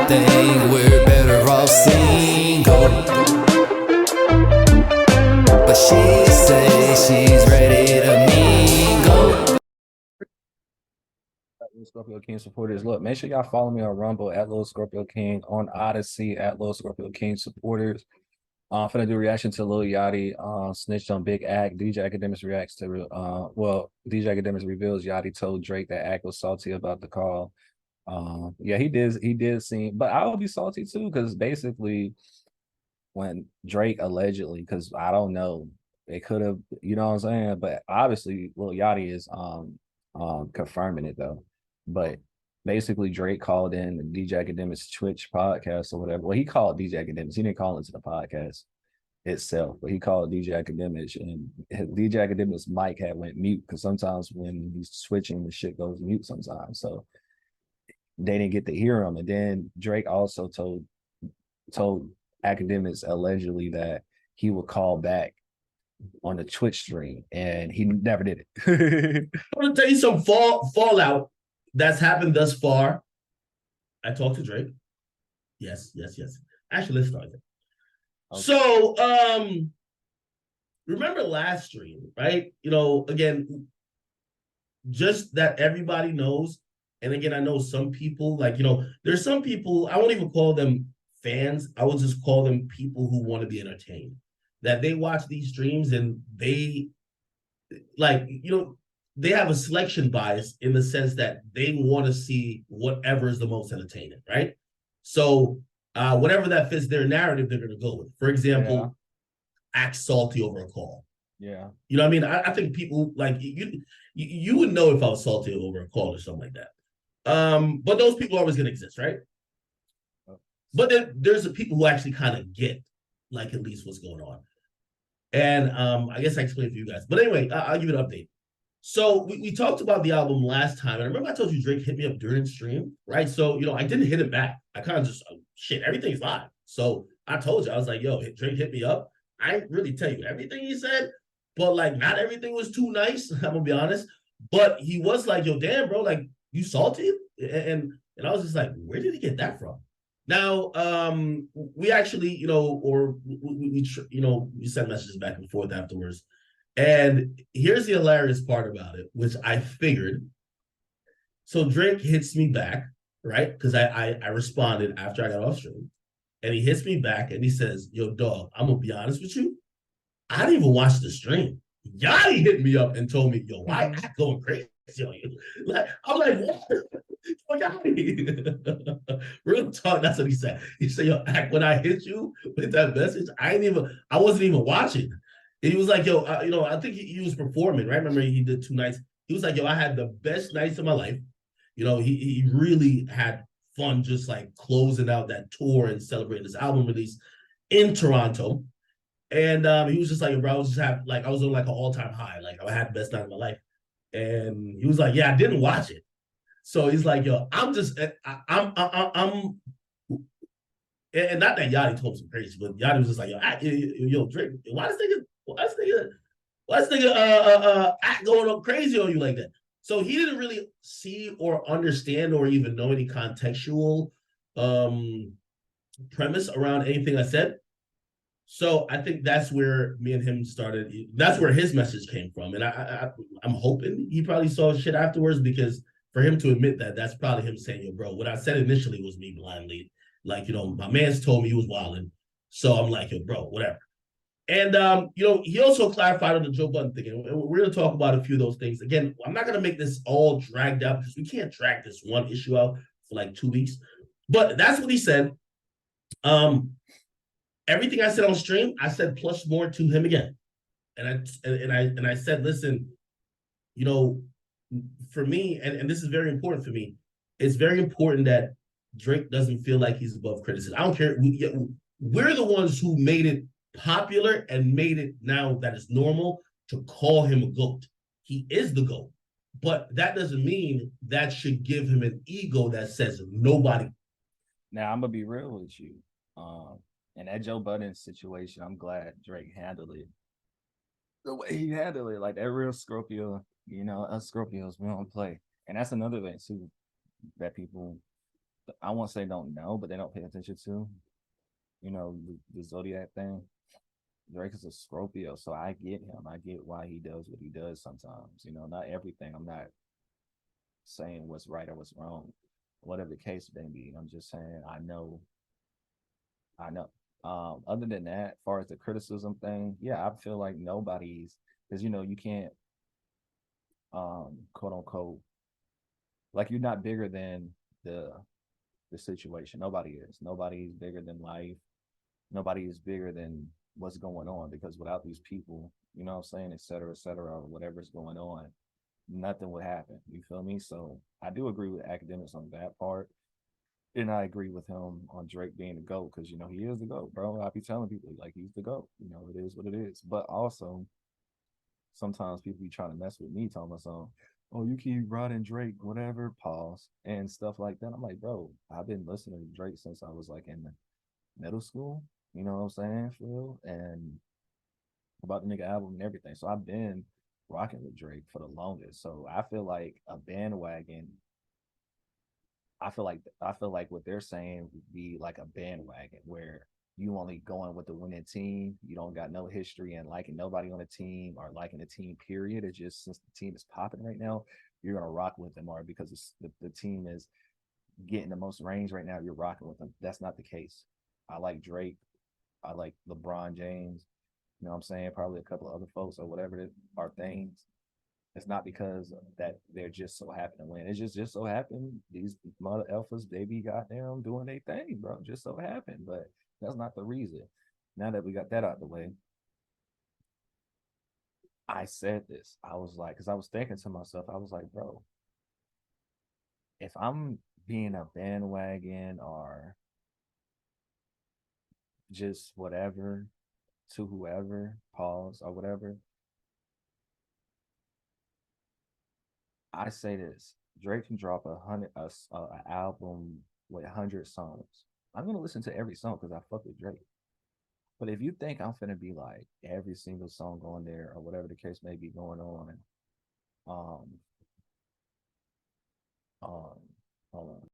think we're better off single. But she says she's ready to mingle. LilScorpioKing supporters. Look, make sure y'all follow me on Rumble at LilScorpioKing, on Odyssey at LilScorpioKing supporters. I'm finna do a reaction to Lil Yachty, snitched on Big Act. DJ Academics reacts to, DJ Academics reveals Yachty told Drake that Act was salty about the call. Yeah, he did seem, but I would be salty too, because basically when Drake allegedly, because I don't know, it could have, you know what I'm saying? But obviously Lil Yachty is confirming it though. But basically Drake called in the DJ Academics Twitch podcast or whatever. Well, he called DJ Academics. He didn't call into the podcast itself, but he called DJ Academics, and DJ Academics mic had went mute because sometimes when he's switching, the shit goes mute sometimes. So they didn't get to hear him. And then Drake also told Academics allegedly that he would call back on the Twitch stream, and he never did it. I'm gonna tell you some fallout that's happened thus far. I talked to Drake. Yes. Actually, let's start there. Okay. So, remember last stream, right? You know, again, just that everybody knows. And again, I know some people, like, you know, there's some people, I won't even call them fans. I would just call them people who want to be entertained. That they watch these streams and they, like, you know, they have a selection bias in the sense that they want to see whatever is the most entertaining, right? So whatever that fits their narrative, they're going to go with. For example, act salty over a call. Yeah. You know what I mean? I think people, like, you would know if I was salty over a call or something like that. But those people are always going to exist, right? But then there's the people who actually kind of get, like, at least what's going on. And I guess I explained for you guys. But anyway, I'll give you an update. So we talked about the album last time. And I remember I told you Drake hit me up during stream, right? So, you know, I didn't hit it back. I kind of just, shit, everything's live. So I told you, I was like, yo, Drake hit me up. I ain't really tell you everything he said, but, like, not everything was too nice. I'm going to be honest. But he was like, yo, damn, bro, like, you salty? And I was just like, where did he get that from? Now, we actually, you know, or we you know, we sent messages back and forth afterwards. And here's the hilarious part about it, which I figured. So Drake hits me back, right? Because I responded after I got off stream. And he hits me back and he says, yo, dog, I'm going to be honest with you. I didn't even watch the stream. Yachty hit me up and told me, yo, why I going crazy on you? Like, I'm like, what? Real talk, that's what he said. He said, yo, Act, when I hit you with that message, I wasn't even watching. And he was like, yo, you know, I think he was performing, right? Remember, he did 2 nights. He was like, yo, I had the best nights of my life. You know, he really had fun just, like, closing out that tour and celebrating this album release in Toronto. And he was just like, bro, I was on, like, an all-time high. Like, I had the best night of my life. And he was like, yeah, I didn't watch it. So he's like, yo, I'm and not that Yachty told him some crazy, but Yachty was just like, yo, Drake, why this nigga act going on crazy on you like that? So he didn't really see or understand or even know any contextual premise around anything I said. So I think that's where me and him started. That's where his message came from. And I'm hoping he probably saw shit afterwards, because for him to admit that, that's probably him saying, yo, bro, what I said initially was me blindly. Like, you know, my man's told me he was wilding. So I'm like, yo, bro, whatever. And, you know, he also clarified on the Joe Budden thing. And we're going to talk about a few of those things. Again, I'm not going to make this all dragged out, because we can't drag this one issue out for like 2 weeks. But that's what he said. Everything I said on stream, I said plus more to him again. And I said, listen, you know, for me, and this is very important for me, it's very important that Drake doesn't feel like he's above criticism. I don't care. We're the ones who made it popular and made it now that it's normal to call him a GOAT. He is the GOAT. But that doesn't mean that should give him an ego that says nobody. Now, I'm going to be real with you. In that Joe Budden situation, I'm glad Drake handled it the way he handled it. Like, that real Scorpio, you know, us Scorpios, we don't play. And that's another thing, too, that people I won't say don't know, but they don't pay attention to. You know, the zodiac thing. Drake is a Scorpio, so I get him. I get why he does what he does sometimes. You know, not everything. I'm not saying what's right or what's wrong, whatever the case may be. I'm just saying I know. I know. Other than that, as far as the criticism thing, yeah, I feel like nobody's because you know you can't quote unquote like you're not bigger than the the situation. Nobody is. Nobody's bigger than life. Nobody is bigger than what's going on because without these people, you know what I'm saying, et cetera, or whatever's going on, nothing would happen. You feel me? So I do agree with academics on that part. And I agree with him on Drake being the GOAT because you know he is the GOAT, bro. I be telling people like he's the GOAT. You know, it is what it is. But also sometimes people be trying to mess with me, telling us, oh, you keep riding Drake, whatever, pause, and stuff like that. I'm like, bro, I've been listening to Drake since I was like in middle school. You know what I'm saying, Phil? And about the nigga album and everything. So I've been rocking with Drake for the longest. So I feel like a bandwagon. I feel like what they're saying would be like a bandwagon where you only going with the winning team. You don't got no history and liking nobody on the team or liking the team. Period. It's just since the team is popping right now, you're gonna rock with them, or because the team is getting the most range right now, you're rocking with them. That's not the case. I like Drake. I like LeBron James. You know what I'm saying? Probably a couple of other folks or whatever that are things. It's not because that they're just so happy to win. It's just so happened these mother alphas they be goddamn doing their thing, bro. Just so happened, but that's not the reason. Now that we got that out of the way, I said this. I was like, because I was thinking to myself, I was like, bro, if I'm being a bandwagon or just whatever to whoever, pause or whatever, I say this: Drake can drop a album with 100 songs. I'm gonna listen to every song because I fuck with Drake. But if you think I'm gonna be like every single song on there or whatever the case may be going on, um, um, hold on.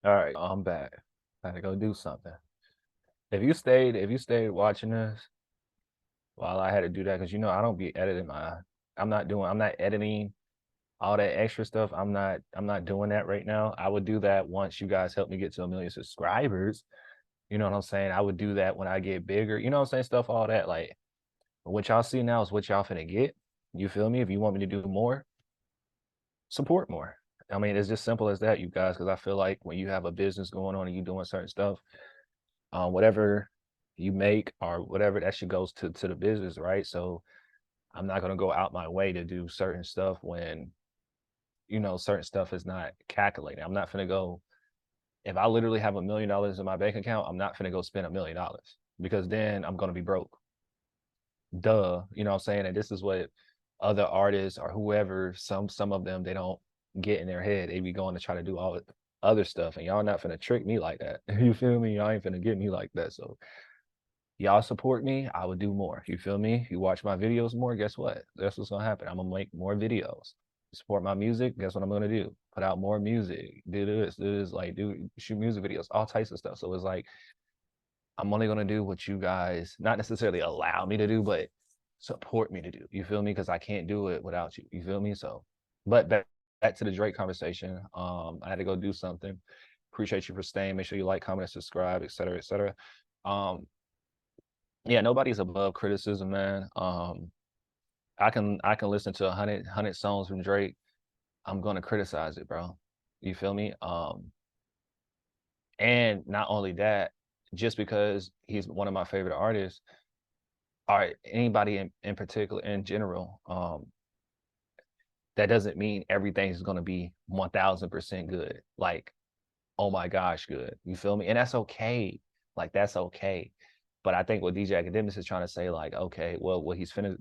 All right, I'm back. I gotta go do something. If you stayed watching this while I had to do that, because I don't be editing I'm not editing all that extra stuff. I'm not doing that right now. I would do that once you guys help me get to 1 million subscribers. You know what I'm saying? I would do that when I get bigger. You know what I'm saying? Stuff, all that. Like what y'all see now is what y'all finna get. You feel me? If you want me to do more, support more. I mean, it's just simple as that, you guys, because I feel like when you have a business going on and you doing certain stuff, whatever you make or whatever, that shit goes to the business, right? So I'm not gonna go out my way to do certain stuff when certain stuff is not calculated. I'm not gonna go, if I literally have $1 million in my bank account, I'm not gonna go spend $1 million because then I'm gonna be broke. Duh, you know what I'm saying? And this is what other artists or whoever, some of them, they don't get in their head. They be going to try to do all the other stuff, and y'all not finna trick me like that. You feel me? Y'all ain't finna get me like that. So y'all support me, I would do more. You feel me? You watch my videos more, guess what? That's what's gonna happen. I'm gonna make more videos. Support my music, guess what I'm gonna do? Put out more music, do this, like shoot music videos, all types of stuff. So it's like I'm only gonna do what you guys not necessarily allow me to do, but support me to do. You feel me? Because I can't do it without you. You feel me? So, but back to the Drake conversation. I had to go do something. Appreciate you for staying. Make sure you like, comment, and subscribe, etc., etc. Yeah, nobody's above criticism, man. I can listen to 100 songs from Drake. I'm gonna criticize it, bro. You feel me? And not only that, just because he's one of my favorite artists, or anybody in particular in general, that doesn't mean everything's gonna be 1000% good. Like, oh my gosh, good. You feel me? And that's okay. Like that's okay. But I think what DJ Academics is trying to say, like, okay, well, what he's finna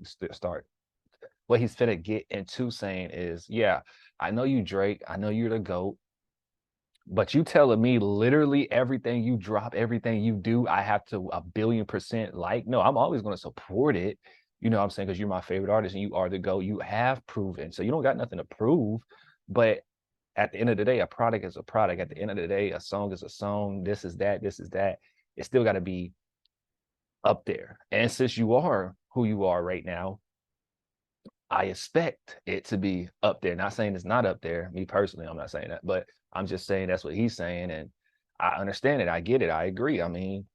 get into saying is, yeah, I know you, Drake. I know you're the GOAT. But you telling me literally everything you drop, everything you do, I have to 1,000,000,000% like? No, I'm always going to support it. You know what I'm saying? Because you're my favorite artist and you are the GOAT. You have proven. So you don't got nothing to prove. But at the end of the day, a product is a product. At the end of the day, a song is a song. This is that. This is that. It still got to be up there. And since you are who you are right now, I expect it to be up there. Not saying it's not up there. Me personally, I'm not saying that, but I'm just saying that's what he's saying, and I understand it. I get it. I agree. I mean,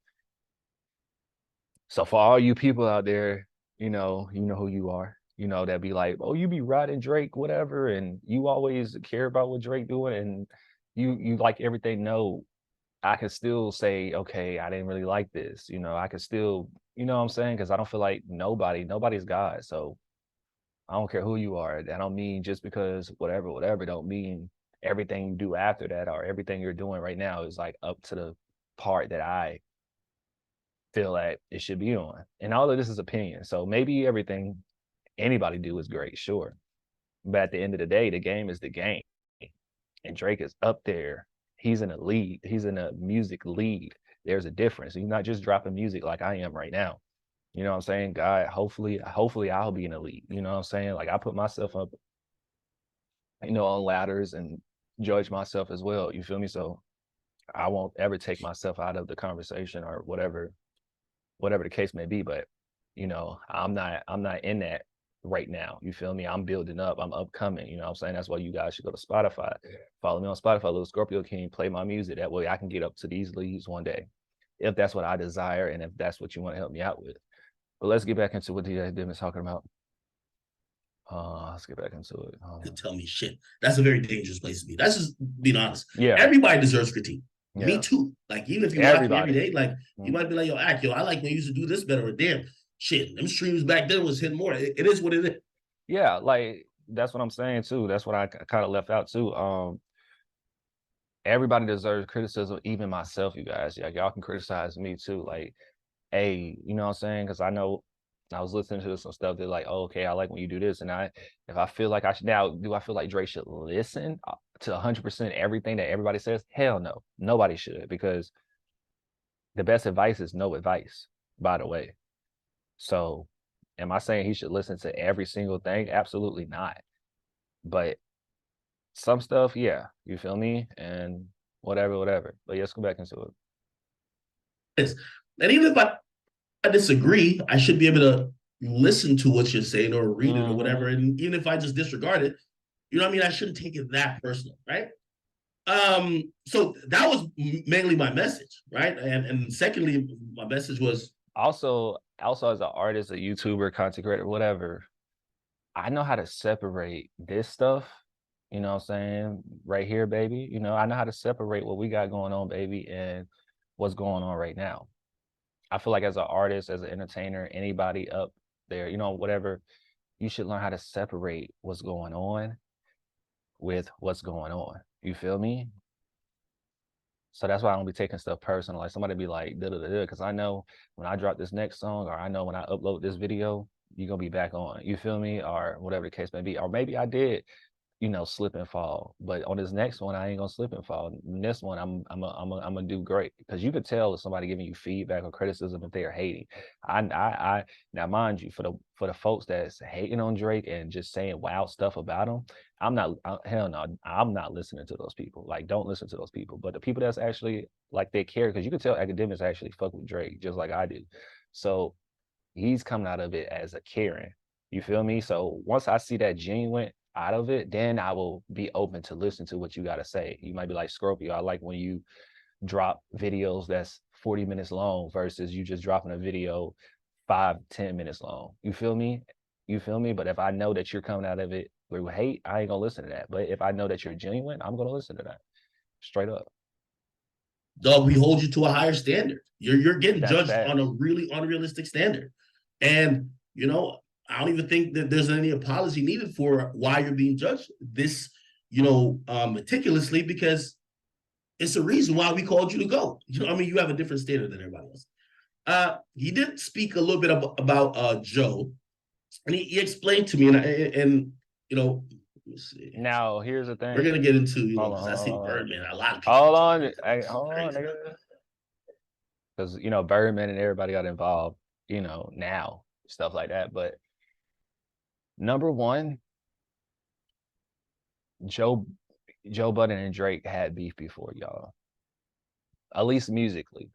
so for all you people out there, you know who you are. That be like, oh, you be riding Drake, whatever, and you always care about what Drake doing, and you like everything. No, I can still say, okay, I didn't really like this. I can still, you know what I'm saying? Because I don't feel like nobody's God. So I don't care who you are. I don't mean just because whatever, don't mean everything you do after that or everything you're doing right now is like up to the part that I feel like it should be on. And all of this is opinion. So maybe everything anybody do is great, sure. But at the end of the day, the game is the game. And Drake is up there. He's in a lead. He's in a music lead. There's a difference. He's not just dropping music like I am right now. You know what I'm saying? God, hopefully I'll be in the league. You know what I'm saying? Like I put myself up, on ladders and judge myself as well. You feel me? So I won't ever take myself out of the conversation or whatever the case may be. But I'm not in that right now. You feel me? I'm building up. I'm upcoming. You know what I'm saying? That's why you guys should go to Spotify. Follow me on Spotify, LilScorpioKing, play my music. That way I can get up to these leagues one day. If that's what I desire and if that's what you want to help me out with. But let's get back into what DJ Dim is talking about. Let's get back into it. Could tell me shit. That's a very dangerous place to be. That's just being honest. Yeah. Everybody deserves critique. Yeah. Me too. Like even if you watch me every day, like you might be like, yo, I like when you used to do this better. Or damn, shit, them streams back then was hitting more. It is what it is. Yeah, like that's what I'm saying too. That's what I kind of left out too. Everybody deserves criticism, even myself, you guys. Yeah, y'all can criticize me too. Like, hey, you know what I'm saying? Because I know I was listening to some stuff that like, oh, okay, I like when you do this. And if I feel like I should now, do I feel like Drake should listen to 100% everything that everybody says? Hell no, nobody should, because the best advice is no advice, by the way. So am I saying he should listen to every single thing? Absolutely not. But some stuff, yeah, you feel me? And whatever. But let's go back into it. And even if I disagree, I should be able to listen to what you're saying or read it or whatever. And even if I just disregard it, you know what I mean? I shouldn't take it that personal, right? So that was mainly my message, right? And secondly, my message was also as an artist, a YouTuber, content creator, whatever, I know how to separate this stuff, you know what I'm saying, right here, baby. You know, I know how to separate what we got going on, baby, and what's going on right now. I feel like as an artist, as an entertainer, anybody up there, you know, whatever, you should learn how to separate what's going on with what's going on. You feel me? So that's why I don't be taking stuff personal. Like somebody be like, because I know when I drop this next song, or I know when I upload this video, you're gonna be back on. You feel me? Or whatever the case may be. Or maybe I did, you know, slip and fall. But on this next one, I ain't gonna slip and fall. In this one, I'm gonna do great, because you could tell if somebody giving you feedback or criticism if they are hating. I now mind you, for the folks that's hating on Drake and just saying wild stuff about him, hell no, I'm not listening to those people. Like, don't listen to those people. But the people that's actually like they care, because you can tell academics actually fuck with Drake just like I do. So he's coming out of it as a caring. You feel me? So once I see that genuine out of it, then I will be open to listen to what you got to say. You might be like, Scorpio, I like when you drop videos that's 40 minutes long versus you just dropping a video 5-10 minutes long. You feel me? But if I know that you're coming out of it with hate, I ain't gonna listen to that. But if I know that you're genuine, I'm gonna listen to that. Straight up. Dog, we hold you to a higher standard. You're getting That's judged facts. on a really unrealistic standard. And, you know, I don't even think that there's any apology needed for why you're being judged this, you know, meticulously, because it's a reason why we called you to go. You know, I mean, you have a different standard than everybody else. He did speak a little bit about Joe, and he explained to me, and you know, let me see. Now here's the thing. We're gonna get into, you know, because I see Birdman. A lot of people. Hold on, nigga. Because, you know, Birdman and everybody got involved, you know, now, stuff like that. But number one, Joe Budden and Drake had beef before, y'all. At least musically.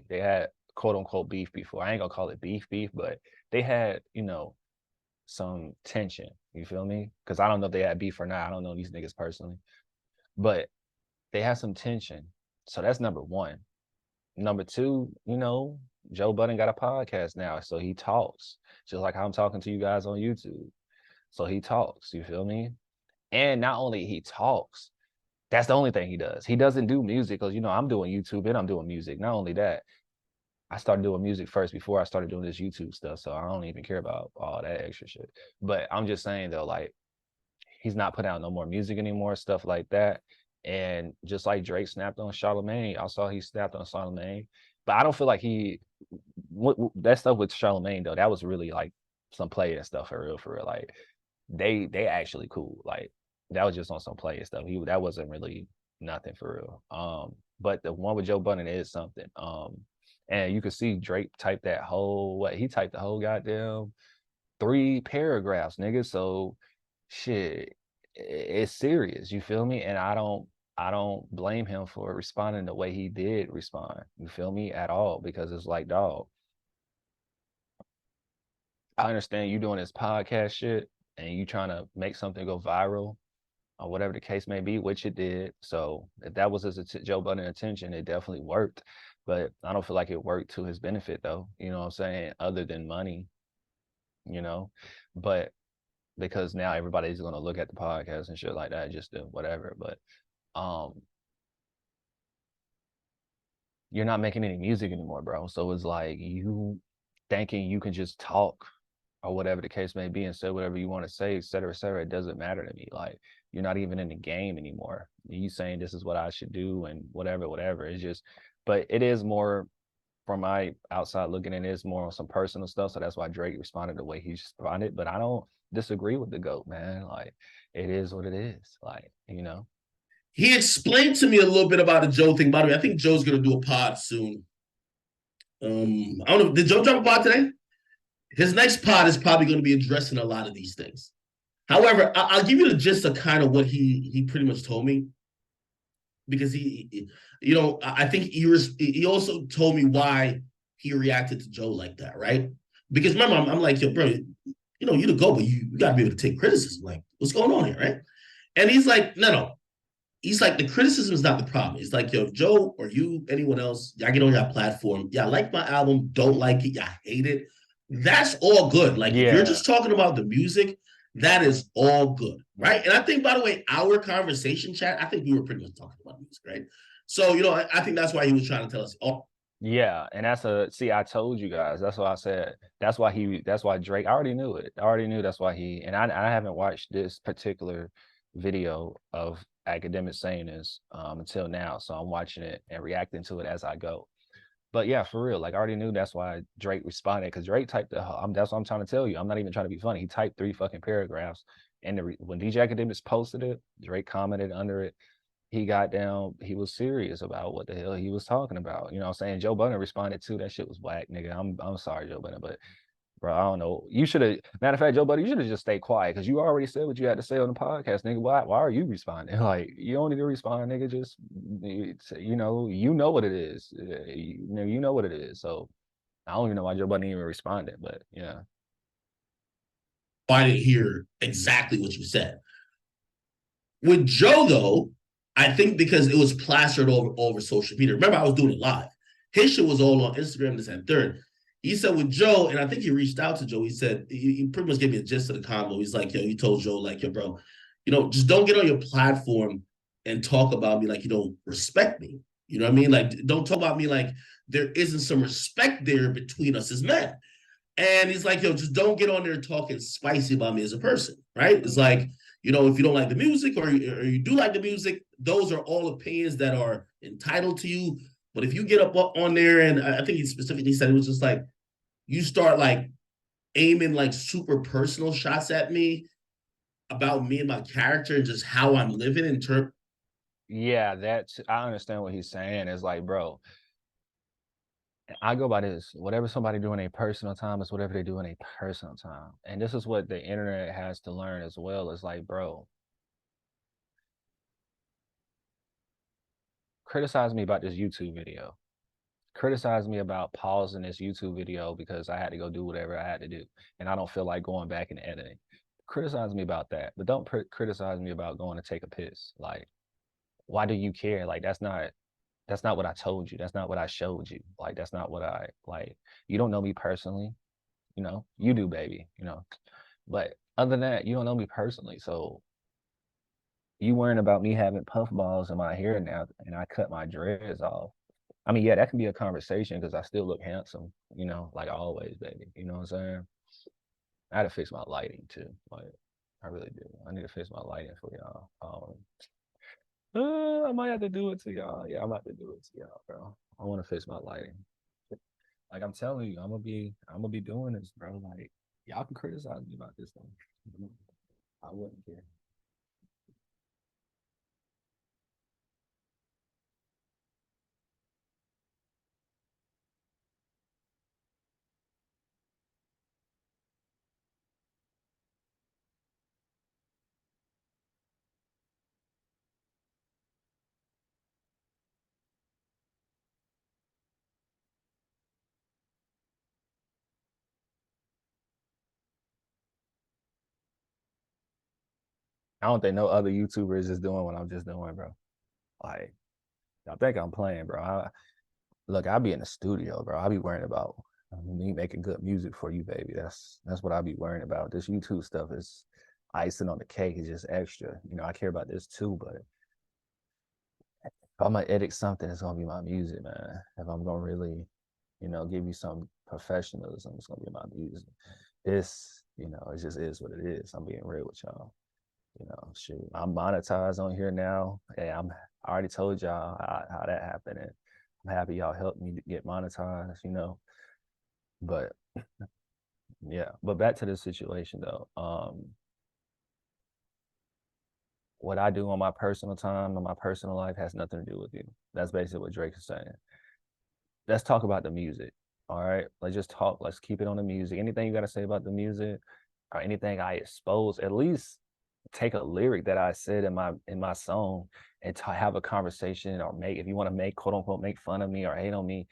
They had quote unquote beef before. I ain't gonna call it beef, but they had, you know, some tension. You feel me? Because I don't know if they had beef or not. I don't know these niggas personally. But they had some tension. So that's number one. Number two, you know, Joe Budden got a podcast now, so he talks, just like how I'm talking to you guys on YouTube. So he talks, you feel me? And not only he talks, that's the only thing he does. He doesn't do music, because, you know, I'm doing YouTube and I'm doing music. Not only that, I started doing music first before I started doing this YouTube stuff, so I don't even care about all that extra shit. But I'm just saying, though, like, he's not putting out no more music anymore, stuff like that. And just like Drake snapped on Charlamagne, I saw he snapped on Charlamagne, but I don't feel like that stuff with Charlamagne, though, that was really like some player stuff for real. Like they actually cool. Like that was just on some player stuff. That wasn't really nothing for real. But the one with Joe Budden is something. And you could see Drake typed that whole he typed the whole goddamn 3 paragraphs, nigga. So shit, it's serious. You feel me? And I don't blame him for responding the way he did respond. You feel me? At all, because it's like, dog, I understand you doing this podcast shit and you trying to make something go viral or whatever the case may be, which it did. So if that was his Joe Budden attention, it definitely worked. But I don't feel like it worked to his benefit, though. You know what I'm saying? Other than money, you know. But because now everybody's gonna look at the podcast and shit like that, just do whatever. But you're not making any music anymore, bro. So it's like you thinking you can just talk or whatever the case may be and say whatever you want to say, et cetera, et cetera. It doesn't matter to me. Like, you're not even in the game anymore. You saying this is what I should do and whatever. It's just, but it is more, from my outside looking in, it's more on some personal stuff. So that's why Drake responded the way he responded. But I don't disagree with the GOAT, man. Like, it is what it is. Like, you know. He explained to me a little bit about the Joe thing. By the way, I think Joe's gonna do a pod soon. I don't know. Did Joe drop a pod today? His next pod is probably going to be addressing a lot of these things. However, I'll give you the gist of kind of what he pretty much told me. because you know, I think he also told me why he reacted to Joe like that, right? Because remember, I'm like, yo, bro, you know, you the go, but you got to be able to take criticism. Like, what's going on here, right? And he's like, no. He's like, the criticism is not the problem. He's like, yo, if Joe or you, anyone else, y'all get on your platform, y'all like my album, don't like it, y'all hate it. That's all good. Like, if you're just talking about the music, that is all good, right? And I think, by the way, our conversation chat, I think we were pretty much talking about music, right? So, you know, I think that's why he was trying to tell us, oh, yeah, and see, I told you guys. That's why I said. That's why Drake. I already knew it. I already knew that's why he. And I haven't watched this particular video of academic saying this until now. So I'm watching it and reacting to it as I go. But yeah, for real, like I already knew that's why Drake responded, because Drake typed that's what I'm trying to tell you. I'm not even trying to be funny. He typed 3 fucking paragraphs, and when DJ Academics posted it, Drake commented under it. He got down, he was serious about what the hell he was talking about. You know what I'm saying? Joe Budden responded too. That shit was whack, nigga. I'm sorry, Joe Budden, but bro, I don't know. You should have, matter of fact, Joe Budden, you should have just stayed quiet, because you already said what you had to say on the podcast, nigga. Why are you responding? Like, you don't need to respond, nigga. Just, you know what it is. You know what it is. So I don't even know why Joe Budden even responded, but yeah. I didn't hear exactly what you said. With Joe, though, I think because it was plastered over social media. Remember, I was doing it live. His shit was all on Instagram, this and third. He said with Joe, and I think he reached out to Joe. He said, he pretty much gave me a gist of the combo. He's like, yo, he told Joe, like, yo, bro, you know, just don't get on your platform and talk about me like you don't respect me. You know what I mean? Like, don't talk about me like there isn't some respect there between us as men. And he's like, yo, just don't get on there talking spicy about me as a person, right? It's like, you know, if you don't like the music or you do like the music, those are all opinions that are entitled to you. But if you get up on there, and I think he specifically said it was just like, you start like aiming like super personal shots at me about me and my character and just how I'm living in terms. Yeah, I understand what he's saying. It's like, bro, I go by this. Whatever somebody do in a personal time is whatever they do in a personal time. And this is what the internet has to learn as well. It's like, bro, criticize me about this YouTube video. Criticize me about pausing this YouTube video because I had to go do whatever I had to do, and I don't feel like going back and editing. Criticize me about that, but don't criticize me about going to take a piss. Like, why do you care? Like, that's not what I told you. That's not what I showed you. Like, that's not what I like. You don't know me personally, you know. You do, baby, you know. But other than that, you don't know me personally. So you worrying about me having puffballs in my hair now, and I cut my dreads off. I mean, yeah, that can be a conversation because I still look handsome, you know, like always, baby. You know what I'm saying? I had to fix my lighting too. Like, I really do. I need to fix my lighting for y'all. I might have to do it to y'all. Yeah, I'm about to do it to y'all, bro. I want to fix my lighting. Like I'm telling you, I'm gonna be doing this, bro. Like, y'all can criticize me about this thing. I wouldn't care. I don't think no other YouTuber is doing what I'm just doing, bro. Like, y'all think I'm playing, bro. Look, I'll be in the studio, bro. I'll be worrying about me making good music for you, baby. That's what I'll be worrying about. This YouTube stuff is icing on the cake. It's just extra. You know, I care about this too, but if I'm gonna edit something, it's gonna be my music, man. If I'm gonna really, you know, give you some professionalism, it's gonna be my music. This, you know, it just is what it is. I'm being real with y'all. You know, shoot, I'm monetized on here now. Hey, I already told y'all how that happened, and I'm happy y'all helped me get monetized. You know, but yeah. But back to the situation though. What I do on my personal time and my personal life has nothing to do with you. That's basically what Drake is saying. Let's talk about the music. All right, let's just talk. Let's keep it on the music. Anything you got to say about the music, or anything I expose, at least take a lyric that I said in my song and have a conversation, or if you want to make, quote unquote, make fun of me or hate on me,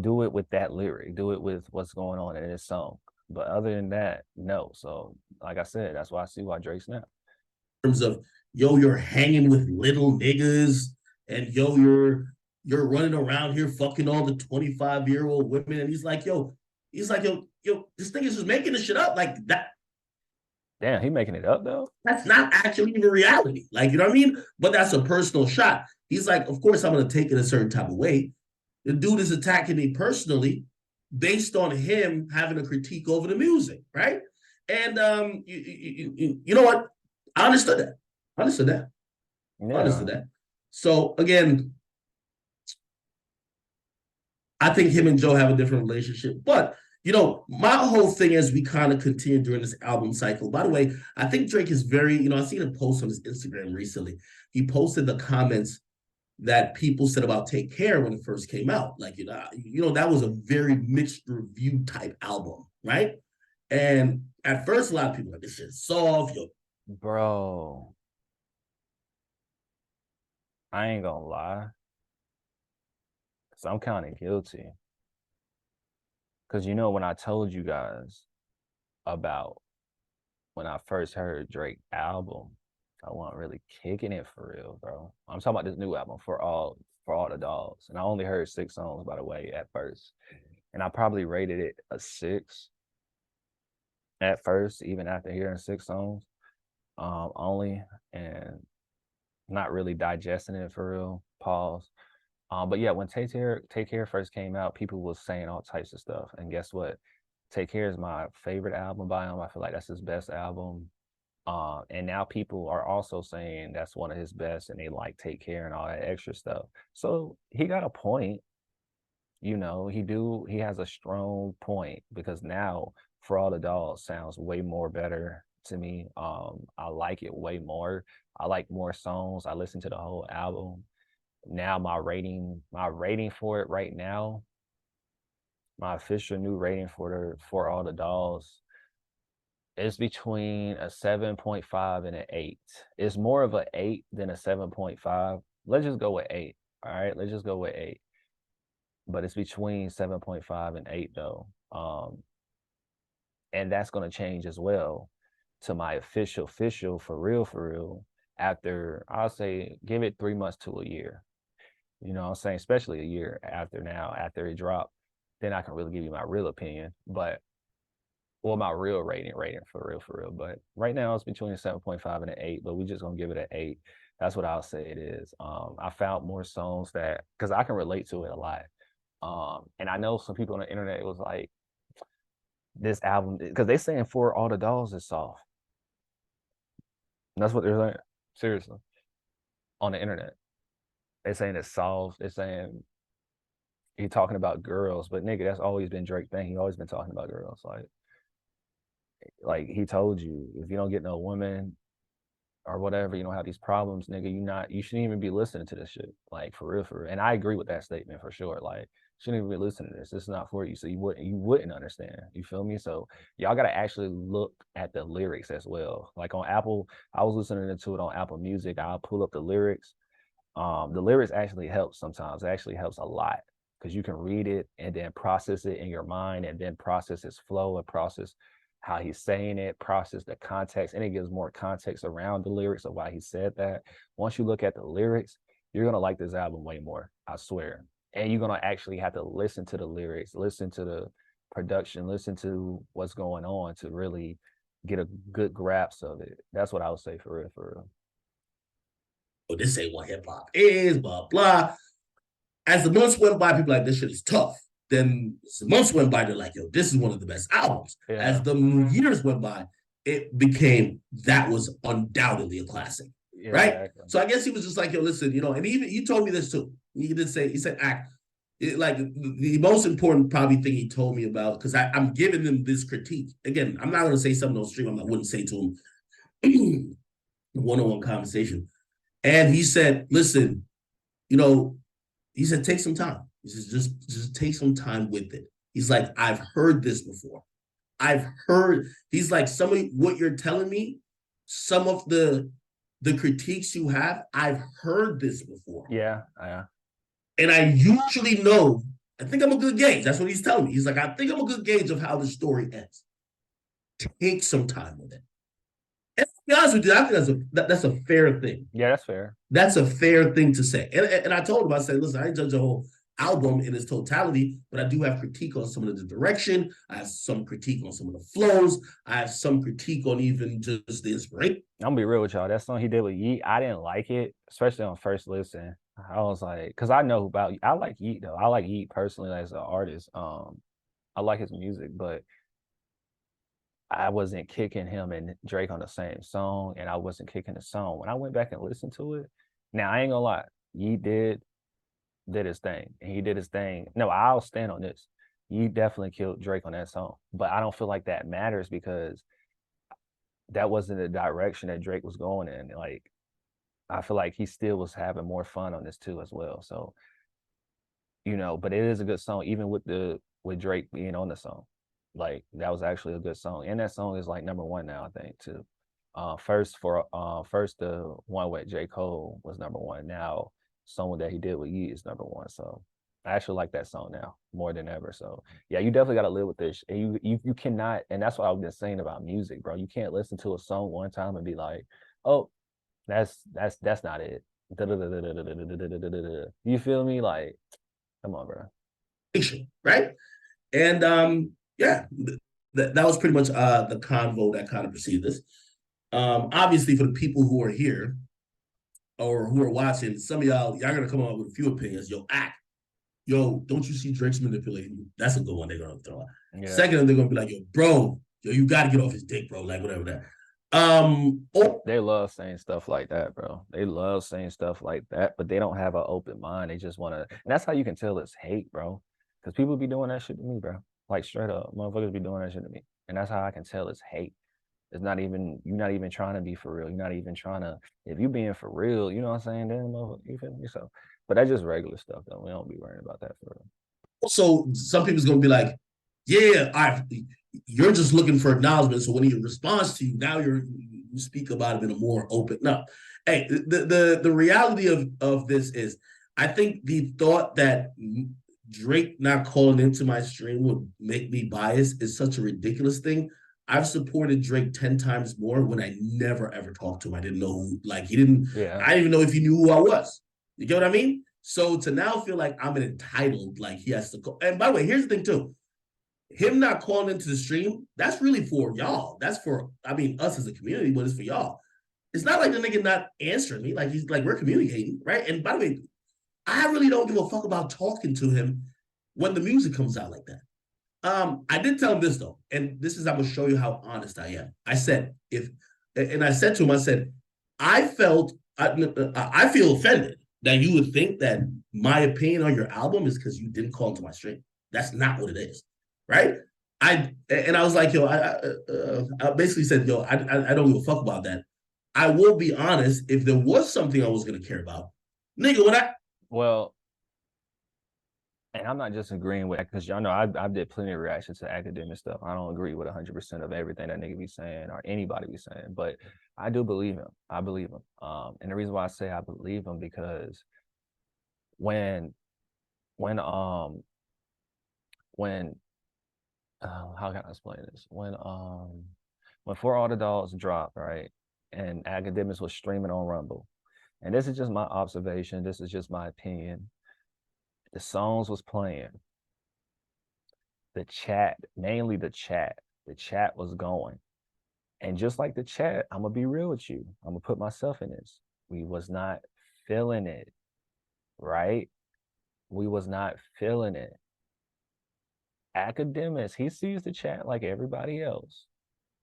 do it with that lyric, do it with what's going on in this song. But other than that, no. So like I said, that's why I see why Drake snapped. In terms of, yo, you're hanging with little niggas, and yo, you're running around here fucking all the 25-year-old women. And he's like, yo, this thing is just making this shit up. Like that. Damn, he making it up though? That's not actually even reality. Like, you know what I mean? But that's a personal shot. He's like, of course, I'm going to take it a certain type of way. The dude is attacking me personally based on him having a critique over the music, right? And you know what? I understood that. Yeah. I understood that. So again, I think him and Joe have a different relationship. But you know, my whole thing as we kind of continue during this album cycle. By the way, I think Drake is very, you know, I seen a post on his Instagram recently. He posted the comments that people said about Take Care when it first came out. Like, you know, that was a very mixed review type album, right? And at first, a lot of people were like, this shit's soft, yo. Bro, I ain't gonna lie. So I'm kind of guilty. Because, you know, when I told you guys about when I first heard Drake album, I wasn't really kicking it for real, bro. I'm talking about this new album, For All the Dogs. And I only heard 6 songs, by the way, at first. And I probably rated it a 6 at first, even after hearing 6 songs only, and not really digesting it for real. Pause. But yeah, when Take Care first came out, people was saying all types of stuff. And guess what? Take Care is my favorite album by him. I feel like that's his best album. And now people are also saying that's one of his best, and they like Take Care and all that extra stuff. So he got a point. You know, he has a strong point, because now For All the Dogs sounds way more better to me. I like it way more. I like more songs. I listened to the whole album. Now my rating for it right now, my official new rating for All the Dogs, is between a 7.5 and an 8. It's more of an 8 than a 7.5. Let's just go with 8. All right, let's just go with 8. But it's between 7.5 and 8 though. And that's going to change as well to my official for real after, I'll say, give it 3 months to a year. You know what I'm saying? Especially a year after it dropped, then I can really give you my real opinion. But, well, my real rating for real. But right now it's between a 7.5 and an 8, but we just gonna give it an 8. That's what I'll say it is. I found more songs that, because I can relate to it a lot. And I know some people on the internet was like, this album, because they saying For All the Dogs is soft. And that's what they're saying. Seriously. On the internet. They're saying it's soft. They're saying he talking about girls, but nigga, that's always been Drake's thing. He always been talking about girls. Like he told you, if you don't get no woman or whatever, you don't have these problems, nigga, you shouldn't even be listening to this shit. Like for real. And I agree with that statement for sure. Like, shouldn't even be listening to this. This is not for you. So you wouldn't understand. You feel me? So y'all gotta actually look at the lyrics as well. Like on Apple, I was listening to it on Apple Music. I'll pull up the lyrics. The lyrics actually help sometimes. It actually helps a lot, because you can read it and then process it in your mind, and then process his flow and process how he's saying it, process the context, and it gives more context around the lyrics of why he said that. Once you look at the lyrics, you're gonna like this album way more, I swear. And you're gonna actually have to listen to the lyrics, listen to the production, listen to what's going on to really get a good grasp of it. That's what I would say for real. Oh, this ain't what hip hop is, blah, blah. As the months went by, people like, this shit is tough. Then as the months went by, they're like, yo, this is one of the best albums. Yeah. As the years went by, it became, that was undoubtedly a classic, right? Exactly. So I guess he was just like, yo, listen, you know, and even he told me this too. He said, act. Like the most important probably thing he told me about, because I'm giving him this critique. Again, I'm not going to say something on stream I wouldn't say to him one-on-one conversation. And he said, listen, you know, he said, take some time. He says, just take some time with it. He's like, I've heard this before. He's like, some of what you're telling me, some of the the critiques you have, I've heard this before. Yeah. And I usually know, I think I'm a good gauge. That's what he's telling me. He's like, I think I'm a good gauge of how the story ends. Take some time with it. And to be honest with you, I think that's a fair thing. Yeah, that's fair. That's a fair thing to say. And I told him, I said, listen, I judge the whole album in its totality, but I do have critique on some of the direction. I have some critique on some of the flows. I have some critique on even just the inspiration. I'm gonna be real with y'all. That song he did with Yeet, I didn't like it, especially on first listen. I was like, because I know about, I like Yeet though. I like Yeet personally as an artist. I like his music, but I wasn't kicking him and Drake on the same song, and I wasn't kicking the song. When I went back and listened to it, now I ain't gonna lie, Yeet did his thing, and he did his thing. No, I'll stand on this. Yeet definitely killed Drake on that song, but I don't feel like that matters because that wasn't the direction that Drake was going in. Like, I feel like he still was having more fun on this too as well. So, but it is a good song, even with Drake being on the song. Like, that was actually a good song, and that song is like #1 now, I think, too. First the one with J. Cole was #1. Now, song that he did with Yeet is #1. So I actually like that song now more than ever. So yeah, you definitely got to live with this. And you cannot, and that's what I've been saying about music, bro. You can't listen to a song one time and be like, oh, that's not it. You feel me? Like, come on, bro. Right? And yeah, that was pretty much the convo that kind of preceded this. Obviously, for the people who are here or who are watching, some of y'all gonna come up with a few opinions. Yo, don't you see Drake's manipulating you? That's a good one they're gonna throw out. Yeah. Second, they're gonna be like, yo, you gotta get off his dick, bro. Like, whatever that. They love saying stuff like that, bro. They love saying stuff like that, but they don't have an open mind. They just want to, and that's how you can tell it's hate, bro. Because people be doing that shit to me, bro. Like, straight up, motherfuckers be doing that shit to me, and that's how I can tell it's hate. It's not even, you're not even trying to be for real. You're not even trying to, if you being for real, you know what I'm saying? Then, you feel me? So, but that's just regular stuff, though. We don't be worrying about that for real. Also, some people's gonna be like, yeah, you're just looking for acknowledgement. So when he responds to you, now you speak about it in a more open. No, hey, the reality of this is, I think the thought that Drake not calling into my stream would make me biased is such a ridiculous thing. I've supported Drake 10 times more when I never ever talked to him. I didn't know who, like, I didn't even know if he knew who I was. You get what I mean? So to now feel like I'm entitled, like he has to call. And by the way, here's the thing too. Him not calling into the stream, that's really for y'all. That's for, us as a community, but it's for y'all. It's not like the nigga not answering me. Like, he's like, we're communicating, right? And by the way, I really don't give a fuck about talking to him when the music comes out like that. I did tell him this though, and this is, I'm gonna show you how honest I am. I said, I said to him, I said, I feel offended that you would think that my opinion on your album is because you didn't call into my stream. That's not what it is, right? I was like, yo, I basically said, yo, I don't give a fuck about that. I will be honest, if there was something I was gonna care about, nigga, and I'm not just agreeing with that, because y'all know I did plenty of reactions to academic stuff. I don't agree with 100% of everything that nigga be saying or anybody be saying, but I do believe him. I believe him. And the reason why I say I believe him, because when how can I explain this? When For All the Dogs dropped, right, and Academics was streaming on Rumble, and this is just my observation, this is just my opinion. The songs was playing. The chat, mainly the chat was going. And just like the chat, I'm gonna be real with you. I'm gonna put myself in this. We was not feeling it, right? We was not feeling it. Academics, he sees the chat like everybody else,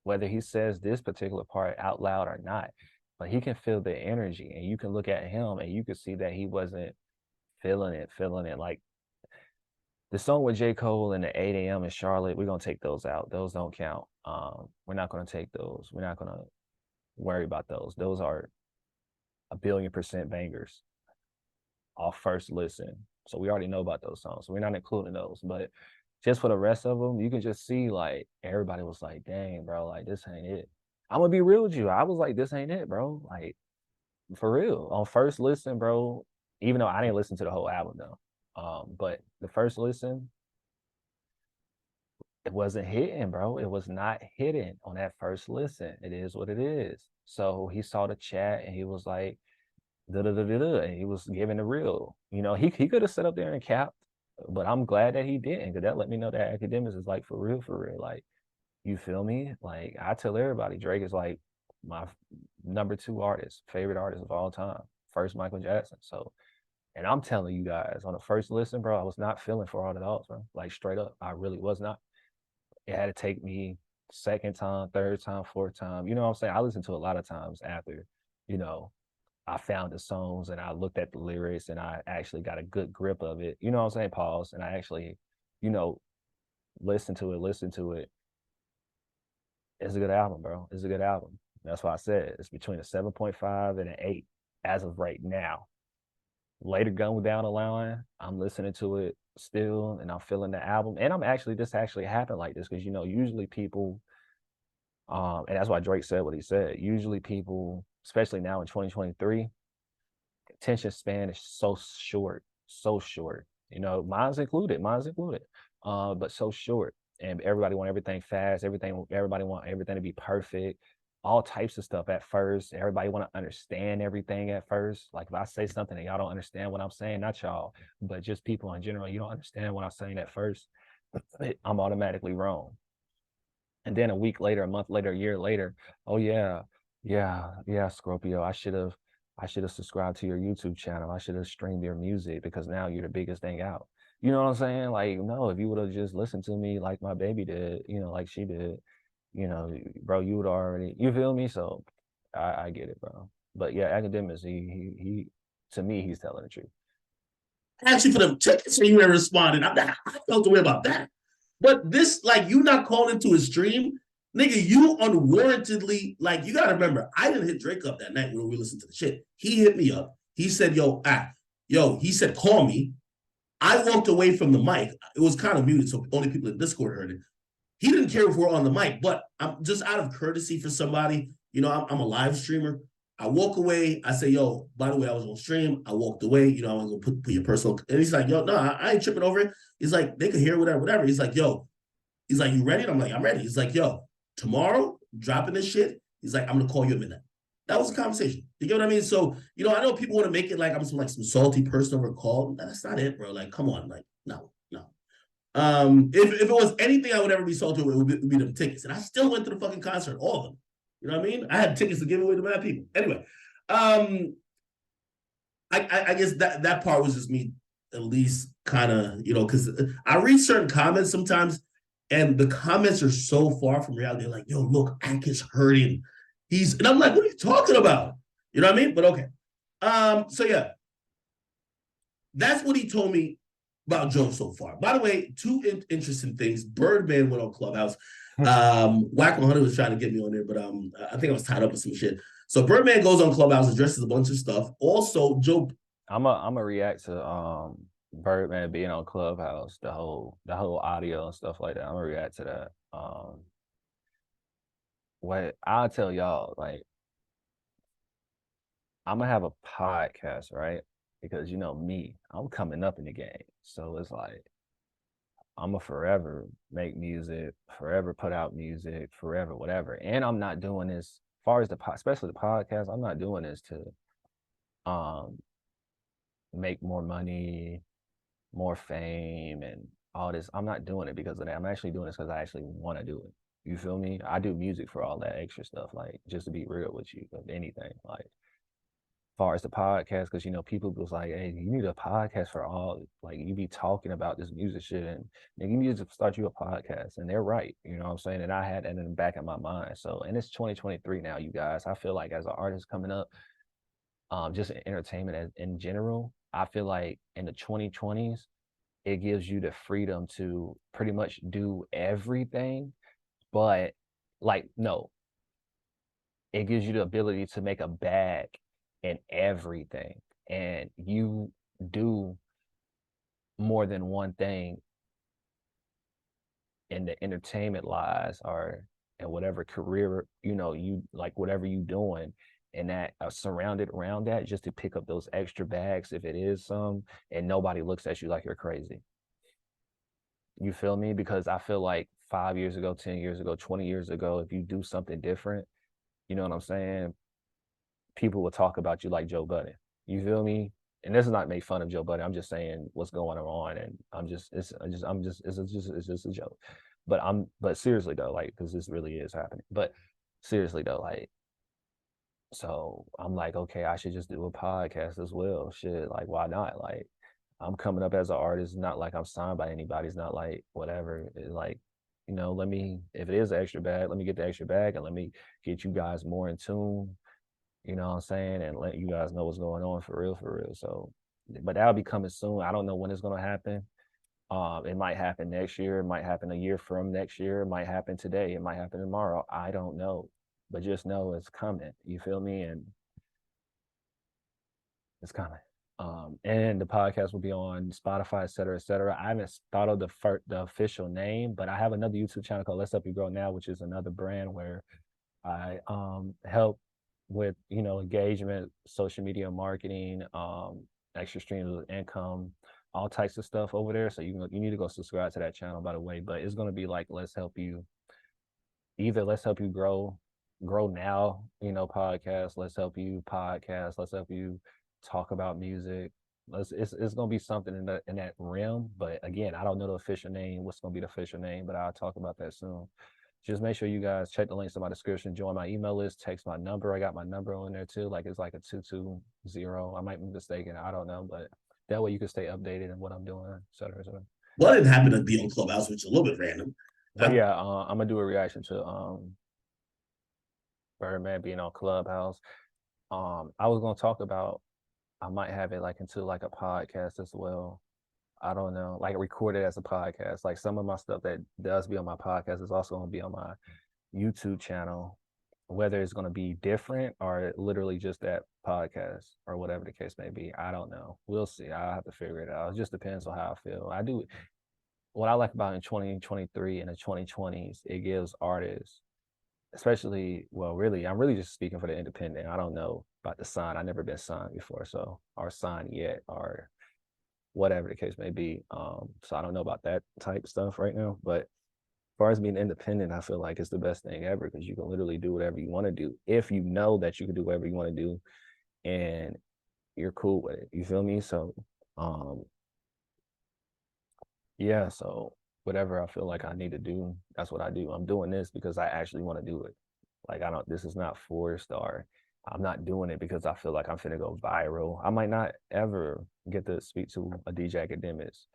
whether he says this particular part out loud or not, but he can feel the energy, and you can look at him and you can see that he wasn't feeling it. Like the song with J. Cole and the 8 a.m. in Charlotte, we're gonna take those out. Those don't count. We're not gonna take those. We're not gonna worry about those. Those are 1,000,000,000% bangers off first listen. So we already know about those songs. So we're not including those. But just for the rest of them, you can just see, like, everybody was like, dang, bro, like, this ain't it. I'm gonna be real with you. I was like, this ain't it, bro. Like, For real. On first listen, bro, even though I didn't listen to the whole album though. But the first listen, it wasn't hitting, bro. It was not hitting on that first listen. It is what it is. So he saw the chat and he was like, da da da da da, and he was giving the real. You know, he could have sat up there and capped, but I'm glad that he didn't, because that let me know that academics is like for real, for real. Like, you feel me? Like, I tell everybody, Drake is like my #2 artist, favorite artist of all time, first Michael Jackson. So, and I'm telling you guys, on the first listen, bro, I was not feeling For All the Dogs, bro. Like, straight up, I really was not. It had to take me second time, third time, fourth time. You know what I'm saying? I listened to a lot of times after, you know, I found the songs and I looked at the lyrics and I actually got a good grip of it. You know what I'm saying? Pause. And I actually, you know, listen to it. It's a good album, bro. It's a good album. That's why I said it's between a 7.5 and an 8 as of right now. Later going down the line, I'm listening to it still and I'm feeling the album. And this actually happened like this because, you know, usually people, and that's why Drake said what he said. Usually people, especially now in 2023, attention span is so short, so short. You know, mine's included, but so short. And everybody want everything fast, everybody want everything to be perfect, all types of stuff at first. Everybody want to understand everything at first. Like if I say something and y'all don't understand what I'm saying, not y'all, but just people in general, you don't understand what I'm saying at first, I'm automatically wrong. And then a week later, a month later, a year later, oh yeah, Scorpio, I should have subscribed to your YouTube channel. I should have streamed your music because now you're the biggest thing out. You know what I'm saying? Like, no, if you would have just listened to me like my baby did, you know, like she did, you know, bro, you would already, you feel me? So I get it, bro. But yeah, academics, he to me, he's telling the truth. Actually, for them tickets, and you never responded. I felt the way about that. But this, like, you not calling into his stream, nigga, you unwarrantedly, like, you gotta remember, I didn't hit Drake up that night when we listened to the shit. He hit me up. He said, he said, call me. I walked away from the mic. It was kind of muted, so only people in Discord heard it. He didn't care if we're on the mic, but I'm just out of courtesy for somebody. You know, I'm a live streamer. I walk away. I say, yo, by the way, I was on stream. I walked away. You know, I was going to put your personal. And he's like, yo, no, I ain't tripping over it. He's like, they could hear whatever. He's like, yo, you ready? And I'm like, I'm ready. He's like, yo, tomorrow, dropping this shit. He's like, I'm going to call you at midnight. That was a conversation. You get what I mean? So, you know, I know people want to make it like I'm some salty person over a call. That's not it, bro. Like, come on. Like, no. If it was anything I would ever be salty with, it would be them tickets. And I still went to the fucking concert, all of them. You know what I mean? I had tickets to give away to bad people. Anyway, I guess that part was just me at least kind of, you know, because I read certain comments sometimes and the comments are so far from reality. They're like, yo, look, Ak is hurting. And I'm like, what are you talking about? You know what I mean? But okay. So yeah, that's what he told me about Joe so far. By the way, two interesting things. Birdman went on Clubhouse. Whack 100 was trying to get me on there, but I think I was tied up with some shit. So Birdman goes on Clubhouse, addresses a bunch of stuff. Also, Joe. I'm a react to Birdman being on Clubhouse, the whole audio and stuff like that. I'm gonna react to that. What I'll tell y'all, like, I'm gonna have a podcast, right? Because you know me, I'm coming up in the game, so it's like I'm gonna forever make music, forever put out music, forever whatever. And I'm not doing this, as far as especially the podcast, I'm not doing this to make more money, more fame, and all this. I'm not doing it because of that. I'm actually doing this because I actually want to do it. You feel me? I do music for all that extra stuff, like just to be real with you, of anything. Like, far as the podcast, because you know people was like, hey, you need a podcast for all, like you be talking about this music shit and you need to start you a podcast. And they're right, you know what I'm saying? And I had that in the back of my mind. So, and it's 2023 now, you guys. I feel like as an artist coming up, just in entertainment in general, I feel like in the 2020s, it gives you the freedom to pretty much do everything, but like, no, it gives you the ability to make a bag in everything, and you do more than one thing in the entertainment lives or in whatever career, you know, you like whatever you doing, and that surrounded around that just to pick up those extra bags if it is some, and nobody looks at you like you're crazy. You feel me? Because I feel like 5 years ago, 10 years ago, 20 years ago, if you do something different, you know what I'm saying? People will talk about you like Joe Budden. You feel me? And this is not make fun of Joe Budden. I'm just saying what's going on, and it's just a joke. But seriously though, like, because this really is happening. But seriously though, like, so I'm like, okay, I should just do a podcast as well. Shit, like, why not? Like, I'm coming up as an artist, not like I'm signed by anybody. It's not like whatever. It's like, let me, if it is an extra bag, let me get the extra bag and let me get you guys more in tune, you know what I'm saying? And let you guys know what's going on for real, for real. So, but that'll be coming soon. I don't know when it's going to happen. It might happen next year. It might happen a year from next year. It might happen today. It might happen tomorrow. I don't know, but just know it's coming. You feel me? And it's coming. And the podcast will be on Spotify, et cetera, et cetera. I haven't thought of the official name, but I have another YouTube channel called Let's Help You Grow Now, which is another brand where I help with engagement, social media marketing, extra streams of income, all types of stuff over there. So you need to go subscribe to that channel, by the way. But it's gonna be like let's help you grow now, podcast, let's help you podcast, let's help you talk about music. It's gonna be something in that realm. But again, I don't know the official name, what's gonna be the official name, but I'll talk about that soon. Just make sure you guys check the links in my description, join my email list, text my number. I got my number on there too. Like it's like a 220. I might be mistaken, I don't know, but that way you can stay updated in what I'm doing, et cetera, et cetera. Well, I didn't happen to be on Clubhouse, which is a little bit random. But yeah, I'm gonna do a reaction to Birdman being on Clubhouse. I was gonna talk about, I might have it like into like a podcast as well. I don't know, like record it as a podcast. Like some of my stuff that does be on my podcast is also gonna be on my YouTube channel, whether it's gonna be different or literally just that podcast or whatever the case may be. I don't know. We'll see. I'll have to figure it out. It just depends on how I feel. What I like about in 2023 and the 2020s, it gives artists, especially, well, really, I'm really just speaking for the independent. I don't know about the sign. I've never been signed before, so, or signed yet, or whatever the case may be. So I don't know about that type of stuff right now. But as far as being independent, I feel like it's the best thing ever because you can literally do whatever you want to do if you know that you can do whatever you want to do and you're cool with it. You feel me? So yeah, so whatever I feel like I need to do, that's what I do. I'm doing this because I actually want to do it. Like this is not forced, or I'm not doing it because I feel like I'm finna go viral. I might not ever get to speak to a DJ Academics,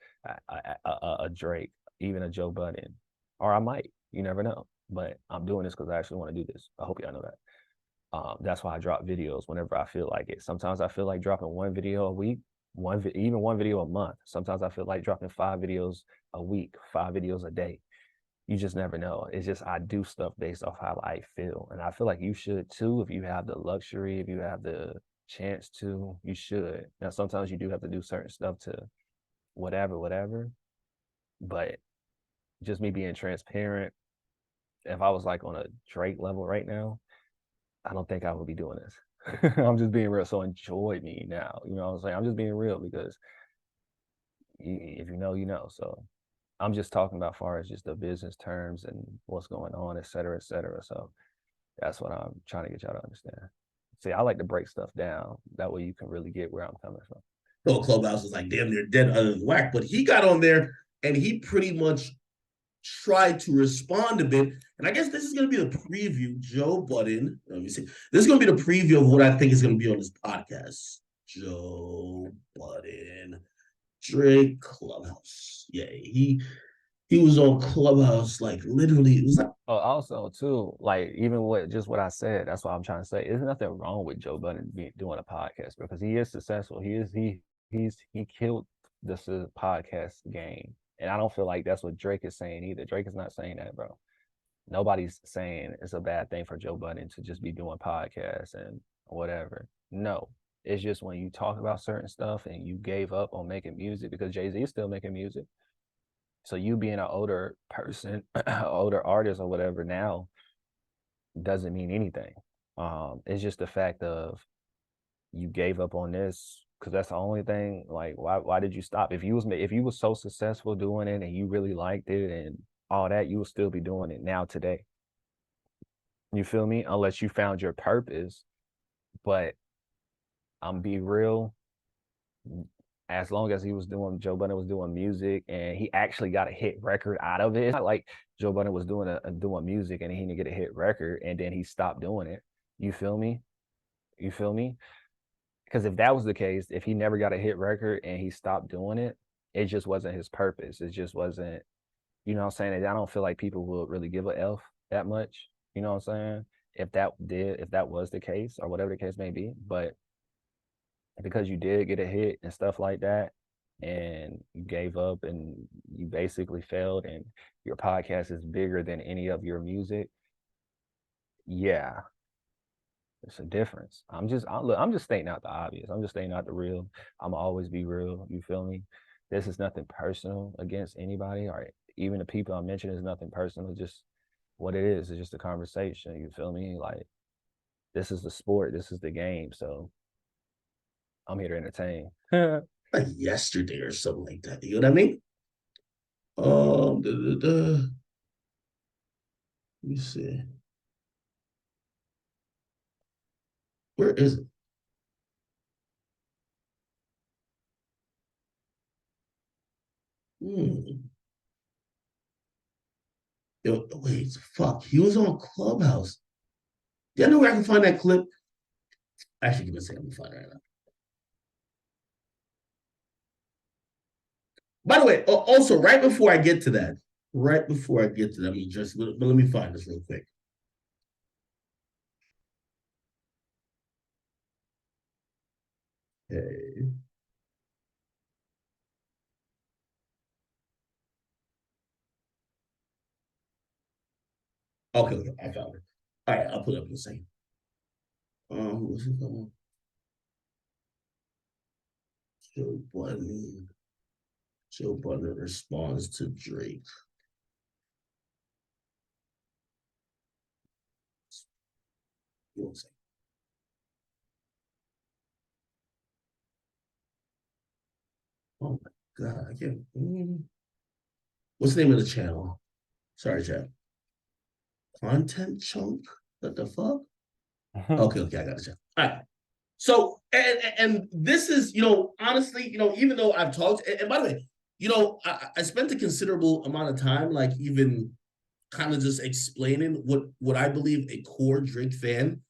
a Drake, even a Joe Budden, or I might, you never know. But I'm doing this because I actually want to do this. I hope y'all know that. That's why I drop videos whenever I feel like it. Sometimes I feel like dropping one video a week, even one video a month. Sometimes I feel like dropping 5 videos a week, 5 videos a day. You just never know. It's just I do stuff based off how I feel. And I feel like you should too. If you have the luxury, if you have the chance to, you should. Now, sometimes you do have to do certain stuff to whatever. But just me being transparent, if I was like on a Drake level right now, I don't think I would be doing this. I'm just being real. So enjoy me now. You know what I'm saying? I'm just being real because if you know, you know. So I'm just talking about far as just the business terms and what's going on, et cetera, et cetera. So that's what I'm trying to get y'all to understand. See, I like to break stuff down. That way you can really get where I'm coming from. So Clubhouse was like damn near dead other than whack, but he got on there and he pretty much tried to respond a bit. And I guess this is going to be the preview. Joe Budden, let me see. This is going to be the preview of what I think is going to be on this podcast. Joe Budden, Drake, Clubhouse. Yeah, he was on Clubhouse, like literally. It was like also too, like even what I said. That's what I'm trying to say. There's nothing wrong with Joe Budden doing a podcast because he is successful. He killed this podcast game. And I don't feel like that's what Drake is saying either. Drake is not saying that, bro. Nobody's saying it's a bad thing for Joe Budden to just be doing podcasts and whatever. No, it's just when you talk about certain stuff and you gave up on making music because Jay-Z is still making music. So you being an older person, older artist or whatever now doesn't mean anything. It's just the fact of you gave up on this because that's the only thing. Like, why did you stop? If you was so successful doing it and you really liked it and all that, you would still be doing it now today. You feel me? Unless you found your purpose. But I'm be real. As long as Joe Budden was doing music and he actually got a hit record out of it. It's not like Joe Budden was doing music and he didn't get a hit record and then he stopped doing it. You feel me? You feel me? Because if that was the case, if he never got a hit record and he stopped doing it, it just wasn't his purpose. It just wasn't, you know what I'm saying? And I don't feel like people would really give a F that much. You know what I'm saying? If that was the case or whatever the case may be. But because you did get a hit and stuff like that, and you gave up and you basically failed and your podcast is bigger than any of your music, yeah, it's a difference. I'm just stating out the obvious. I'm just stating out the real. I'm always be real. You feel me? This is nothing personal against anybody or even the people I mentioned. Is nothing personal. Just what it is. It's just a conversation. You feel me? Like, this is the sport. This is the game. So I'm here to entertain. Like yesterday or something like that. You know what I mean? Let me see. Where is it? Yo, wait, fuck. He was on Clubhouse. Do you know where I can find that clip? Actually, give me a second. Let me find it right now. By the way, also, right before I get to that, let me find this real quick. Okay. Okay, I found it. All right, I'll put it up in a second. What's it called? Joe Budden. Joe Budden responds to Drake. Oh my God, I can't. What's the name of the channel? Sorry, chat. Content chunk? What the fuck? Okay, I got it. All right. So, and this is, honestly, even though I've talked, and by the way, I spent a considerable amount of time, like even kind of just explaining what I believe a core Drake fan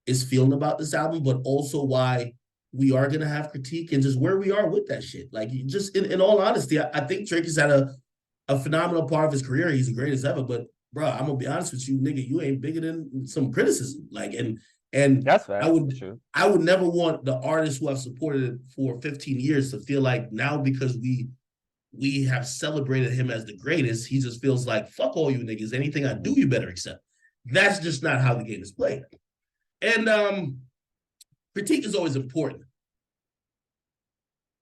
is feeling about this album, but also why we are gonna have critique and just where we are with that shit. Like, just in all honesty, I think Drake has had a phenomenal part of his career. He's the greatest ever, but bro, I'm gonna be honest with you, nigga, you ain't bigger than some criticism. Like, and that's fair. I would never want the artists who have supported it for 15 years to feel like now because we have celebrated him as the greatest, he just feels like, fuck all you niggas. Anything I do, you better accept. That's just not how the game is played. And critique is always important.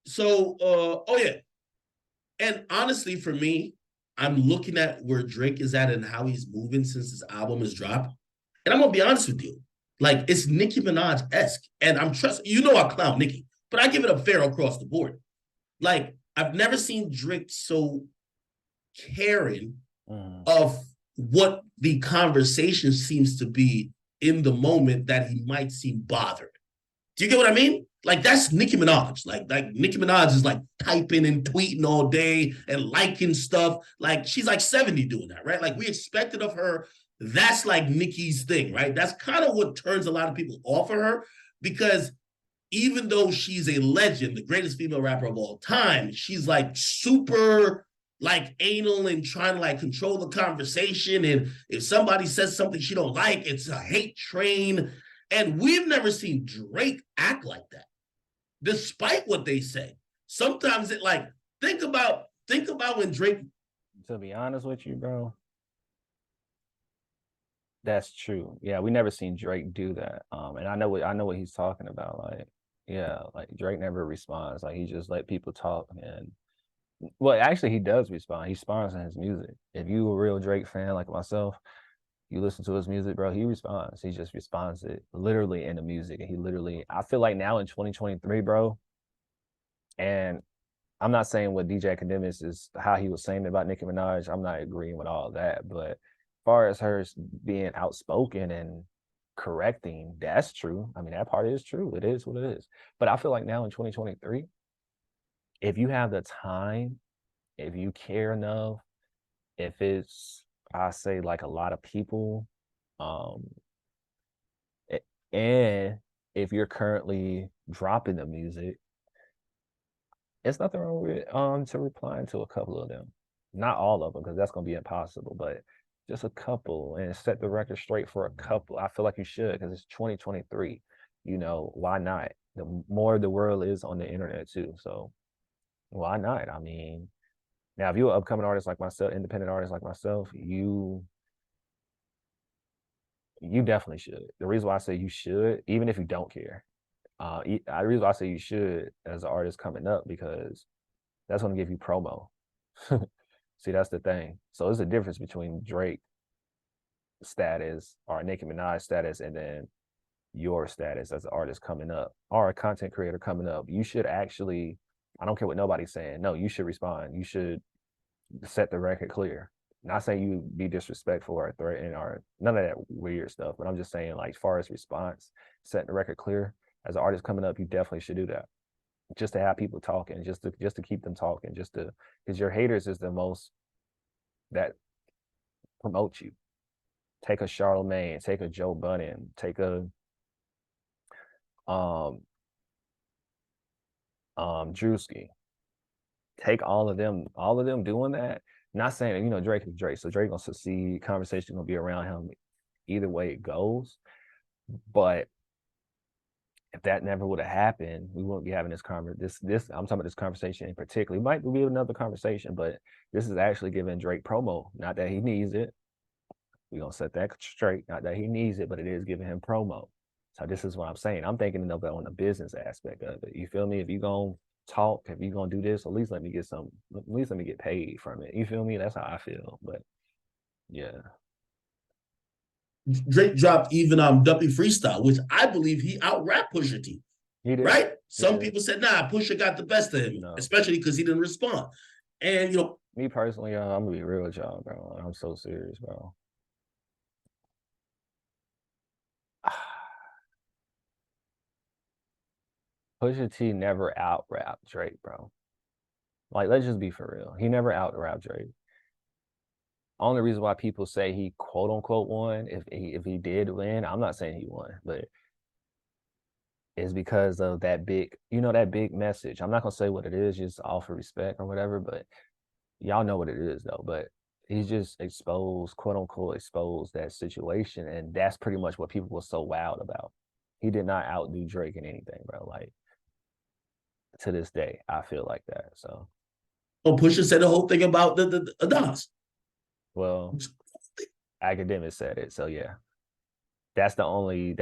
So, oh yeah. And honestly, for me, I'm looking at where Drake is at and how he's moving since his album has dropped. And I'm gonna be honest with you. Like, it's Nicki Minaj-esque. And I clown Nicki, but I give it a fair across the board. Like, I've never seen Drake so caring of what the conversation seems to be in the moment that he might seem bothered. Do you get what I mean? Like, that's Nicki Minaj. Like Nicki Minaj is like typing and tweeting all day and liking stuff. Like, she's like 70 doing that, right? Like, we expected of her. That's like Nicki's thing, right? That's kind of what turns a lot of people off of her, because even though she's a legend, the greatest female rapper of all time, she's like super like anal and trying to like control the conversation. And if somebody says something she don't like, it's a hate train. And we've never seen Drake act like that, despite what they say. Sometimes it like, think about when Drake. To be honest with you, bro, that's true. Yeah, we never seen Drake do that. And I know what he's talking about. Like, yeah, like Drake never responds. Like, he just let people talk. And well, actually, he does respond. He responds in his music. If you a real Drake fan like myself, You listen to his music, bro, he responds. He just responds it literally in the music. And he literally, I feel like now in 2023, bro, and I'm not saying what DJ Academics is how he was saying about Nicki Minaj. I'm not agreeing with all of that. But as far as her being outspoken and correcting, that's true. I mean, that part is true. It is what it is. But I feel like now in 2023, if you have the time, if you care enough, if it's, I say, like a lot of people, and if you're currently dropping the music, it's nothing wrong with to replying to a couple of them. Not all of them, because that's gonna be impossible, but just a couple and set the record straight for a couple. I feel like you should, because it's 2023. You know, why not? The more the world is on the internet too. So why not? I mean, now if you're an upcoming artist like myself, independent artist like myself, you definitely should. The reason why I say you should, even if you don't care, the reason why I say you should as an artist coming up, because that's going to give you promo. See, that's the thing. So there's a difference between Drake status or Nicki Minaj status and then your status as an artist coming up or a content creator coming up. You should actually, I don't care what nobody's saying. No, you should respond. You should set the record clear. Not saying you be disrespectful or threatening or none of that weird stuff, but I'm just saying, like, as far as response, setting the record clear, as an artist coming up, you definitely should do that. Just to have people talking, just to keep them talking, because your haters is the most that promote you. Take a Charlemagne, take a Joe Budden, take a Drewski. Take all of them doing that. Not saying that, you know, Drake is Drake, so Drake gonna succeed. Conversation gonna be around him either way it goes. But if that never would have happened, we wouldn't be having this this I'm talking about this conversation in particular. It might be another conversation, but this is actually giving Drake promo. Not that he needs it. We're gonna set that straight. Not that he needs it, but it is giving him promo. So this is what I'm saying. I'm thinking of it on the business aspect of it. You feel me? If you gonna talk, if you gonna do this, at least let me get paid from it. You feel me? That's how I feel. But yeah. Drake dropped even Duppy Freestyle, which I believe he out-rapped Pusha T. He did. Right? Some people said, nah, Pusha got the best of him, especially because he didn't respond. And, you know, me personally, I'm gonna be real with y'all, bro. I'm so serious, bro. Pusha T never out-rapped Drake, bro. Like, let's just be for real. He never out-rapped Drake. Only reason why people say he quote unquote won, if he did win, I'm not saying he won, but is because of that big, you know, that big message. I'm not gonna say what it is, just offer respect or whatever, but y'all know what it is though. But he's just exposed, quote unquote, exposed that situation, and that's pretty much what people were so wild about. He did not outdo Drake in anything, bro. Like, to this day, I feel like that. So, well, Pusha said the whole thing about the Adonis. Well, academics said it, so yeah. That's the only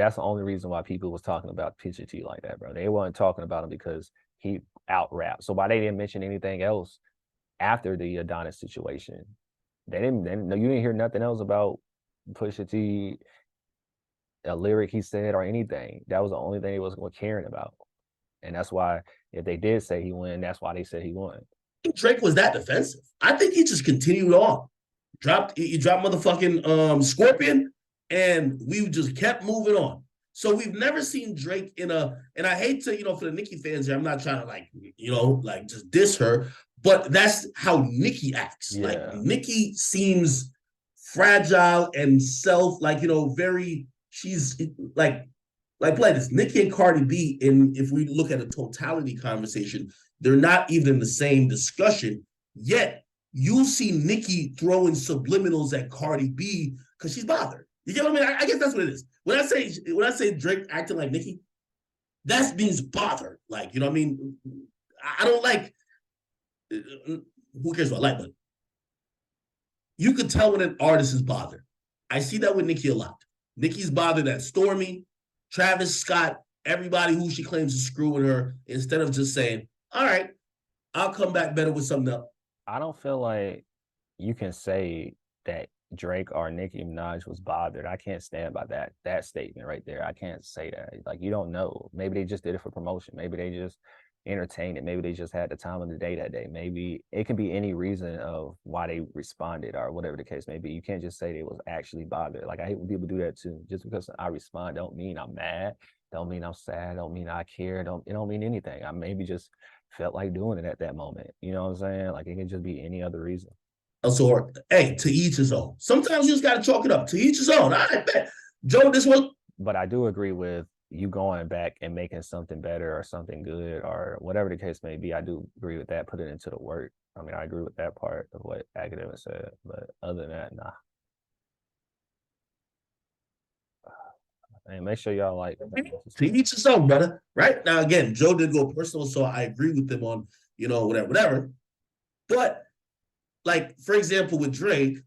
reason why people was talking about Pusha T like that, bro. They weren't talking about him because he out-rapped. So why they didn't mention anything else after the Adonis situation? You didn't hear nothing else about Pusha T, a lyric he said or anything. That was the only thing they was caring about. And that's why, if they did say he won, that's why they said he won. Drake was that defensive. I think he just continued on. He dropped motherfucking Scorpion, and we just kept moving on. So we've never seen Drake in and I hate to, you know, for the Nicki fans here, I'm not trying to, like, you know, like, just diss her, but that's how Nicki acts. Yeah. Like, Nicki seems fragile and like, you know, she's like play this. Nicki and Cardi B, if we look at a totality conversation, they're not even in the same discussion, yet you see Nicki throwing subliminals at Cardi B because she's bothered. You get what I mean? I guess that's what it is. When I say Drake acting like Nicki, that means bothered. Like, you know what I mean? I don't like, who cares what I like, but you could tell when an artist is bothered. I see that with Nicki a lot. Nicki's bothered at Stormy, Travis Scott, everybody who she claims is screwing her, instead of just saying, all right, I'll come back better with something else. I don't feel like you can say that Drake or Nicki Minaj was bothered. I can't stand by that statement right there. I can't say that. Like, you don't know. Maybe they just did it for promotion. Maybe they just entertained it. Maybe they just had the time of the day that day. Maybe it can be any reason of why they responded or whatever the case may be. You can't just say they was actually bothered. Like, I hate when people do that too. Just because I respond don't mean I'm mad. Don't mean I'm sad. Don't mean I care. It don't mean anything. I maybe just felt like doing it at that moment. You know what I'm saying? Like, it can just be any other reason. So, hey, to each his own. Sometimes you just got to chalk it up. To each his own. I bet. Joe, this one. But I do agree with you going back and making something better or something good or whatever the case may be. I do agree with that. Put it into the work. I mean, I agree with that part of what Academic said. But other than that, nah. And make sure y'all like. To each his own, brother. Right now, again, Joe did go personal, so I agree with him on, whatever. But, like, for example, with Drake,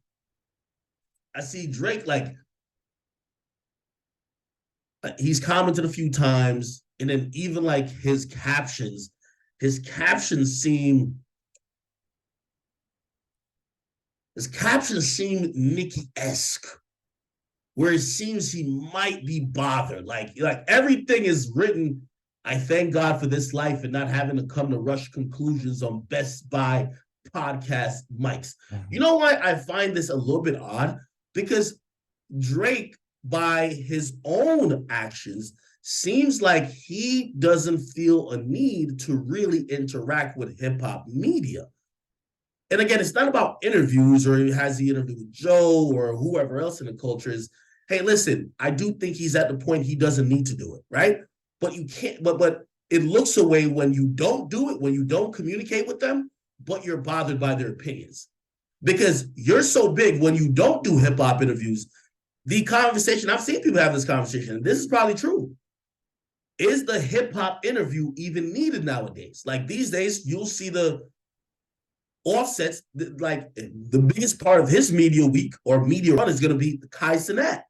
I see Drake, like, he's commented a few times, and then even like his captions seem Nicki-esque, where it seems he might be bothered. Like everything is written, I thank God for this life and not having to come to rush conclusions on Best Buy podcast mics. You know why I find this a little bit odd? Because Drake, by his own actions, seems like he doesn't feel a need to really interact with hip-hop media. And again, it's not about interviews or has he interviewed with Joe or whoever else in the culture. Is, hey, listen, I do think he's at the point he doesn't need to do it, right? But you can't, but it looks away when you don't do it, when you don't communicate with them, but you're bothered by their opinions. Because you're so big when you don't do hip-hop interviews, the conversation, I've seen people have this conversation, and this is probably true. Is the hip-hop interview even needed nowadays? Like, these days, you'll see the Offset's, like, the biggest part of his media week or media run is going to be Kai Cenat,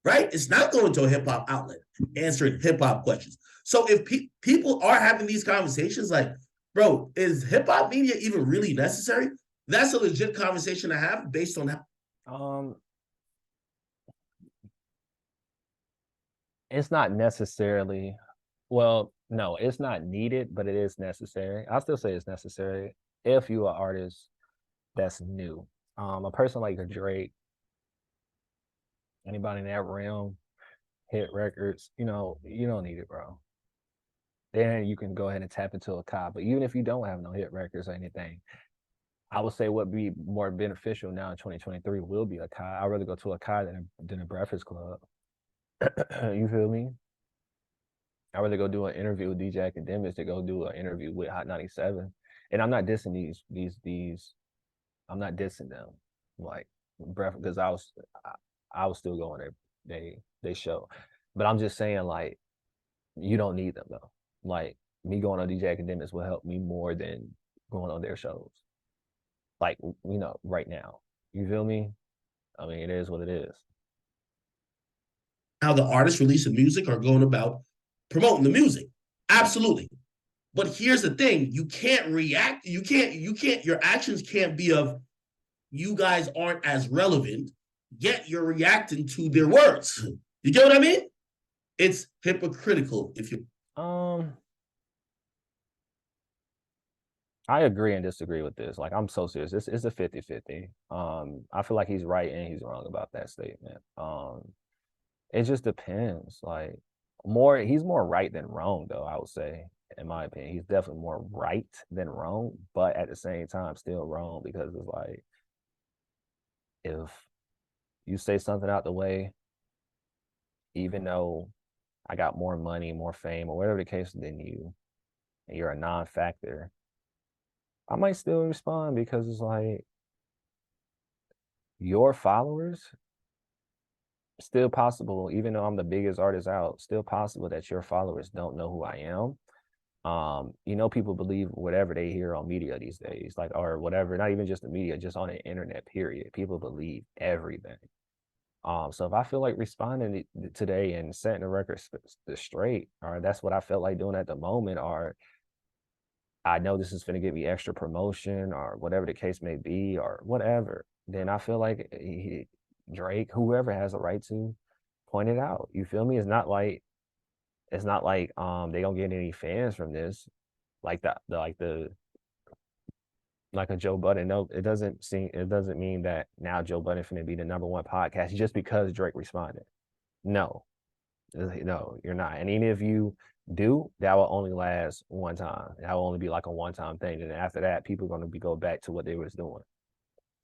right? It's not going to a hip-hop outlet answering hip-hop questions. So if people are having these conversations, like, bro, is hip-hop media even really necessary? That's a legit conversation to have based on how. It's not necessarily, well, no, it's not needed, but it is necessary. I still say it's necessary if you're an artist that's new. A person like a Drake, anybody in that realm, hit records, you don't need it, bro. Then you can go ahead and tap into a Kai. But even if you don't have no hit records or anything, I would say what would be more beneficial now in 2023 will be a Kai. I'd rather go to a Kai than a Breakfast Club. You feel me? I'd rather go do an interview with DJ Academics to go do an interview with Hot 97. And I'm not dissing these. I'm not dissing them, like, because I was still going to they show, but I'm just saying, like, you don't need them though. Like, me going on DJ Academics will help me more than going on their shows. Like, right now, you feel me? I mean, it is what it is. How the artists releasing music are going about promoting the music. Absolutely. But here's the thing, you can't react, your actions can't be of, you guys aren't as relevant, yet you're reacting to their words. You get what I mean? It's hypocritical if you. I agree and disagree with this. Like, I'm so serious. It's a 50-50. I feel like he's right and he's wrong about that statement. It just depends. Like, he's more right than wrong, though, I would say, in my opinion. He's definitely more right than wrong, but at the same time, still wrong, because it's like, if you say something out the way, even though I got more money, more fame, or whatever the case than you, and you're a non-factor, I might still respond, because it's like, your followers, still possible, even though I'm the biggest artist out, still possible that your followers don't know who I am. People believe whatever they hear on media these days, like, or whatever, not even just the media, just on the internet, period. People believe everything. So if I feel like responding today and setting the record straight, or that's what I felt like doing at the moment, or I know this is going to give me extra promotion, or whatever the case may be, or whatever, then I feel like Drake, whoever has a right to point it out. You feel me? It's not like they don't get any fans from this. Like like a Joe Budden. No, it doesn't mean that now Joe Budden finna be the #1 podcast just because Drake responded. No. No, you're not. And even if you do, that will only last one time. That will only be like a one-time thing. And after that, people are going to go back to what they was doing.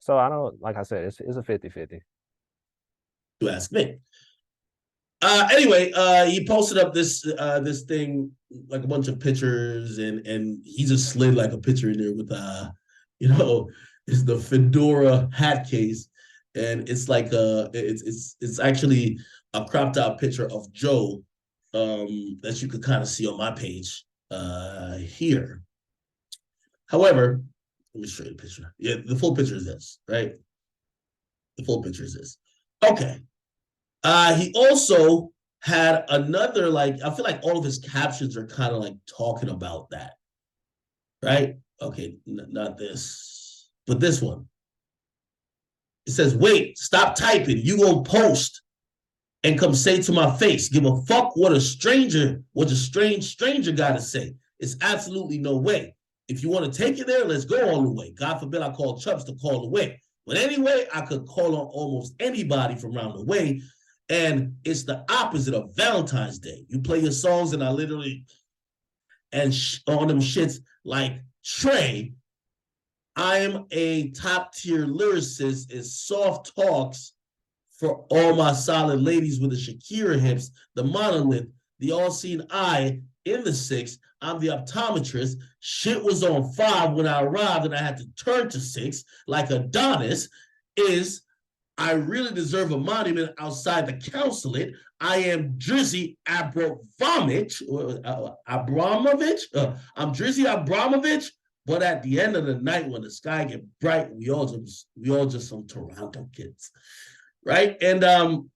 So I don't, like I said, it's a 50-50. You ask me. Anyway, he posted up this thing, like a bunch of pictures, and he just slid like a picture in there with it's the fedora hat case, and it's like it's actually a cropped out picture of Joe, that you could kind of see on my page here. However, let me show you the picture. Yeah, the full picture is this, right? The full picture is this. Okay. He also had another, like, I feel like all of his captions are kind of like talking about that, right? Okay, not this, but this one. It says, wait, stop typing. You gonna post and come say to my face, give a fuck what a strange stranger gotta say. It's absolutely no way. If you want to take it there, let's go all the way. God forbid I call Chubbs to call the way. But anyway, I could call on almost anybody from around the way. And it's the opposite of Valentine's Day. You play your songs and I literally, and on them shits like Trey, I am a top tier lyricist. It's soft talks for all my solid ladies with the Shakira hips, the monolith, the all-seeing eye in the 6. I'm the optometrist. Shit was on 5 when I arrived and I had to turn to 6 like Adonis. I really deserve a monument outside the consulate. I am Drizzy Abramovich. I'm Drizzy Abramovich. But at the end of the night, when the sky get bright, we all just some Toronto kids, right? And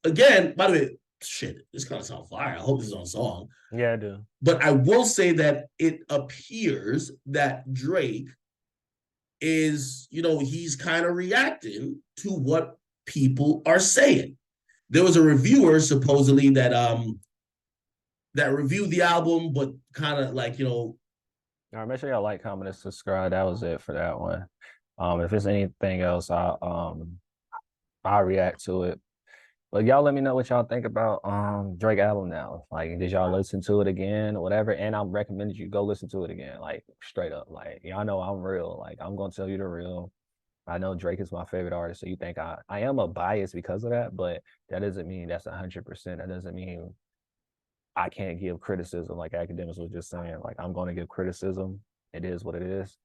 again, by the way, shit, this kind of sounds fire. I hope this is on song. Yeah, I do. But I will say that it appears that Drake is, he's kind of reacting to what people are saying. There was a reviewer supposedly that reviewed the album, but kind of like, All right, make sure y'all like, comment, and subscribe. That was it for that one. If there's anything else, I'll react to it. But y'all let me know what y'all think about Drake album now. Like, did y'all listen to it again or whatever? And I'm recommending you go listen to it again, like straight up. Like, y'all know I'm real. Like, I'm gonna tell you the real. I know Drake is my favorite artist, so you think I am a bias because of that, but that doesn't mean that's 100%. That doesn't mean I can't give criticism, like Academics was just saying. Like, I'm going to give criticism. It is what it is.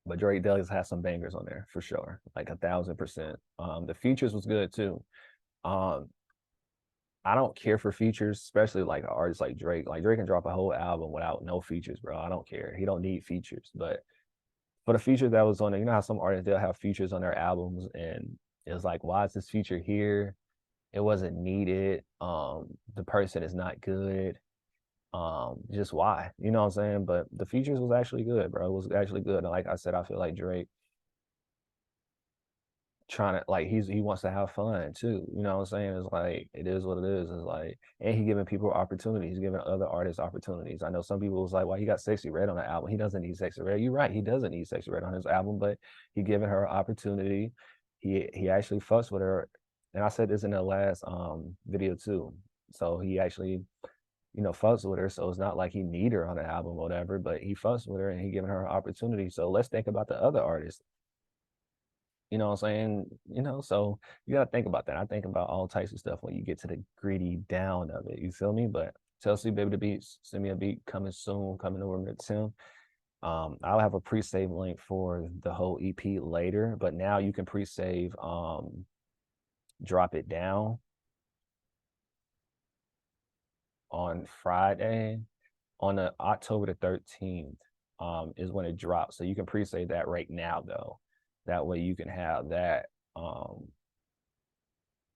But Drake does have some bangers on there for sure, like 1,000%. The features was good too. I don't care for features, especially like an artist like Drake. Like, Drake can drop a whole album without no features, bro. I don't care. He don't need features. But for the feature that was on there, you know how some artists, they'll have features on their albums and it's like, why is this feature here? It wasn't needed. The person is not good. Just why? You know what I'm saying? But the features was actually good, bro. It was actually good. And like I said, I feel like Drake trying to, like, he wants to have fun too. You know what I'm saying? It's like, it is what it is. It's like, and he giving people opportunities. He's giving other artists opportunities. I know some people was like, well, he got Sexy Red on the album. He doesn't need Sexy Red. You're right. He doesn't need Sexy Red on his album, but he giving her an opportunity. He actually fucks with her. And I said this in the last video too. So he actually, fucks with her. So it's not like he need her on the album or whatever, but he fucks with her and he giving her an opportunity. So let's think about the other artists. You know what I'm saying? So you got to think about that. I think about all types of stuff when you get to the gritty down of it. You feel me? But tell C Baby the Beats, send me a beat coming soon, coming over to Tim. I'll have a pre-save link for the whole EP later, but now you can pre-save Drop It Down on Friday. On the October the 13th is when it drops. So you can pre-save that right now though. That way you can have that.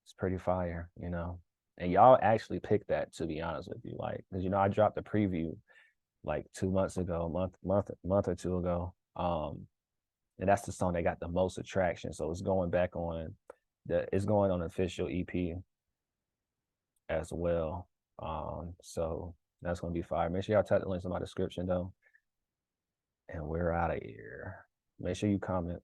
It's pretty fire, and y'all actually picked that, to be honest with you. Like, because I dropped a preview like 2 months ago, month or two ago. and that's the song that got the most attraction. So it's going back on it's going on the official EP as well. So that's gonna be fire. Make sure y'all type the links in my description though. And we're out of here. Make sure you comment.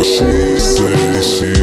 She said she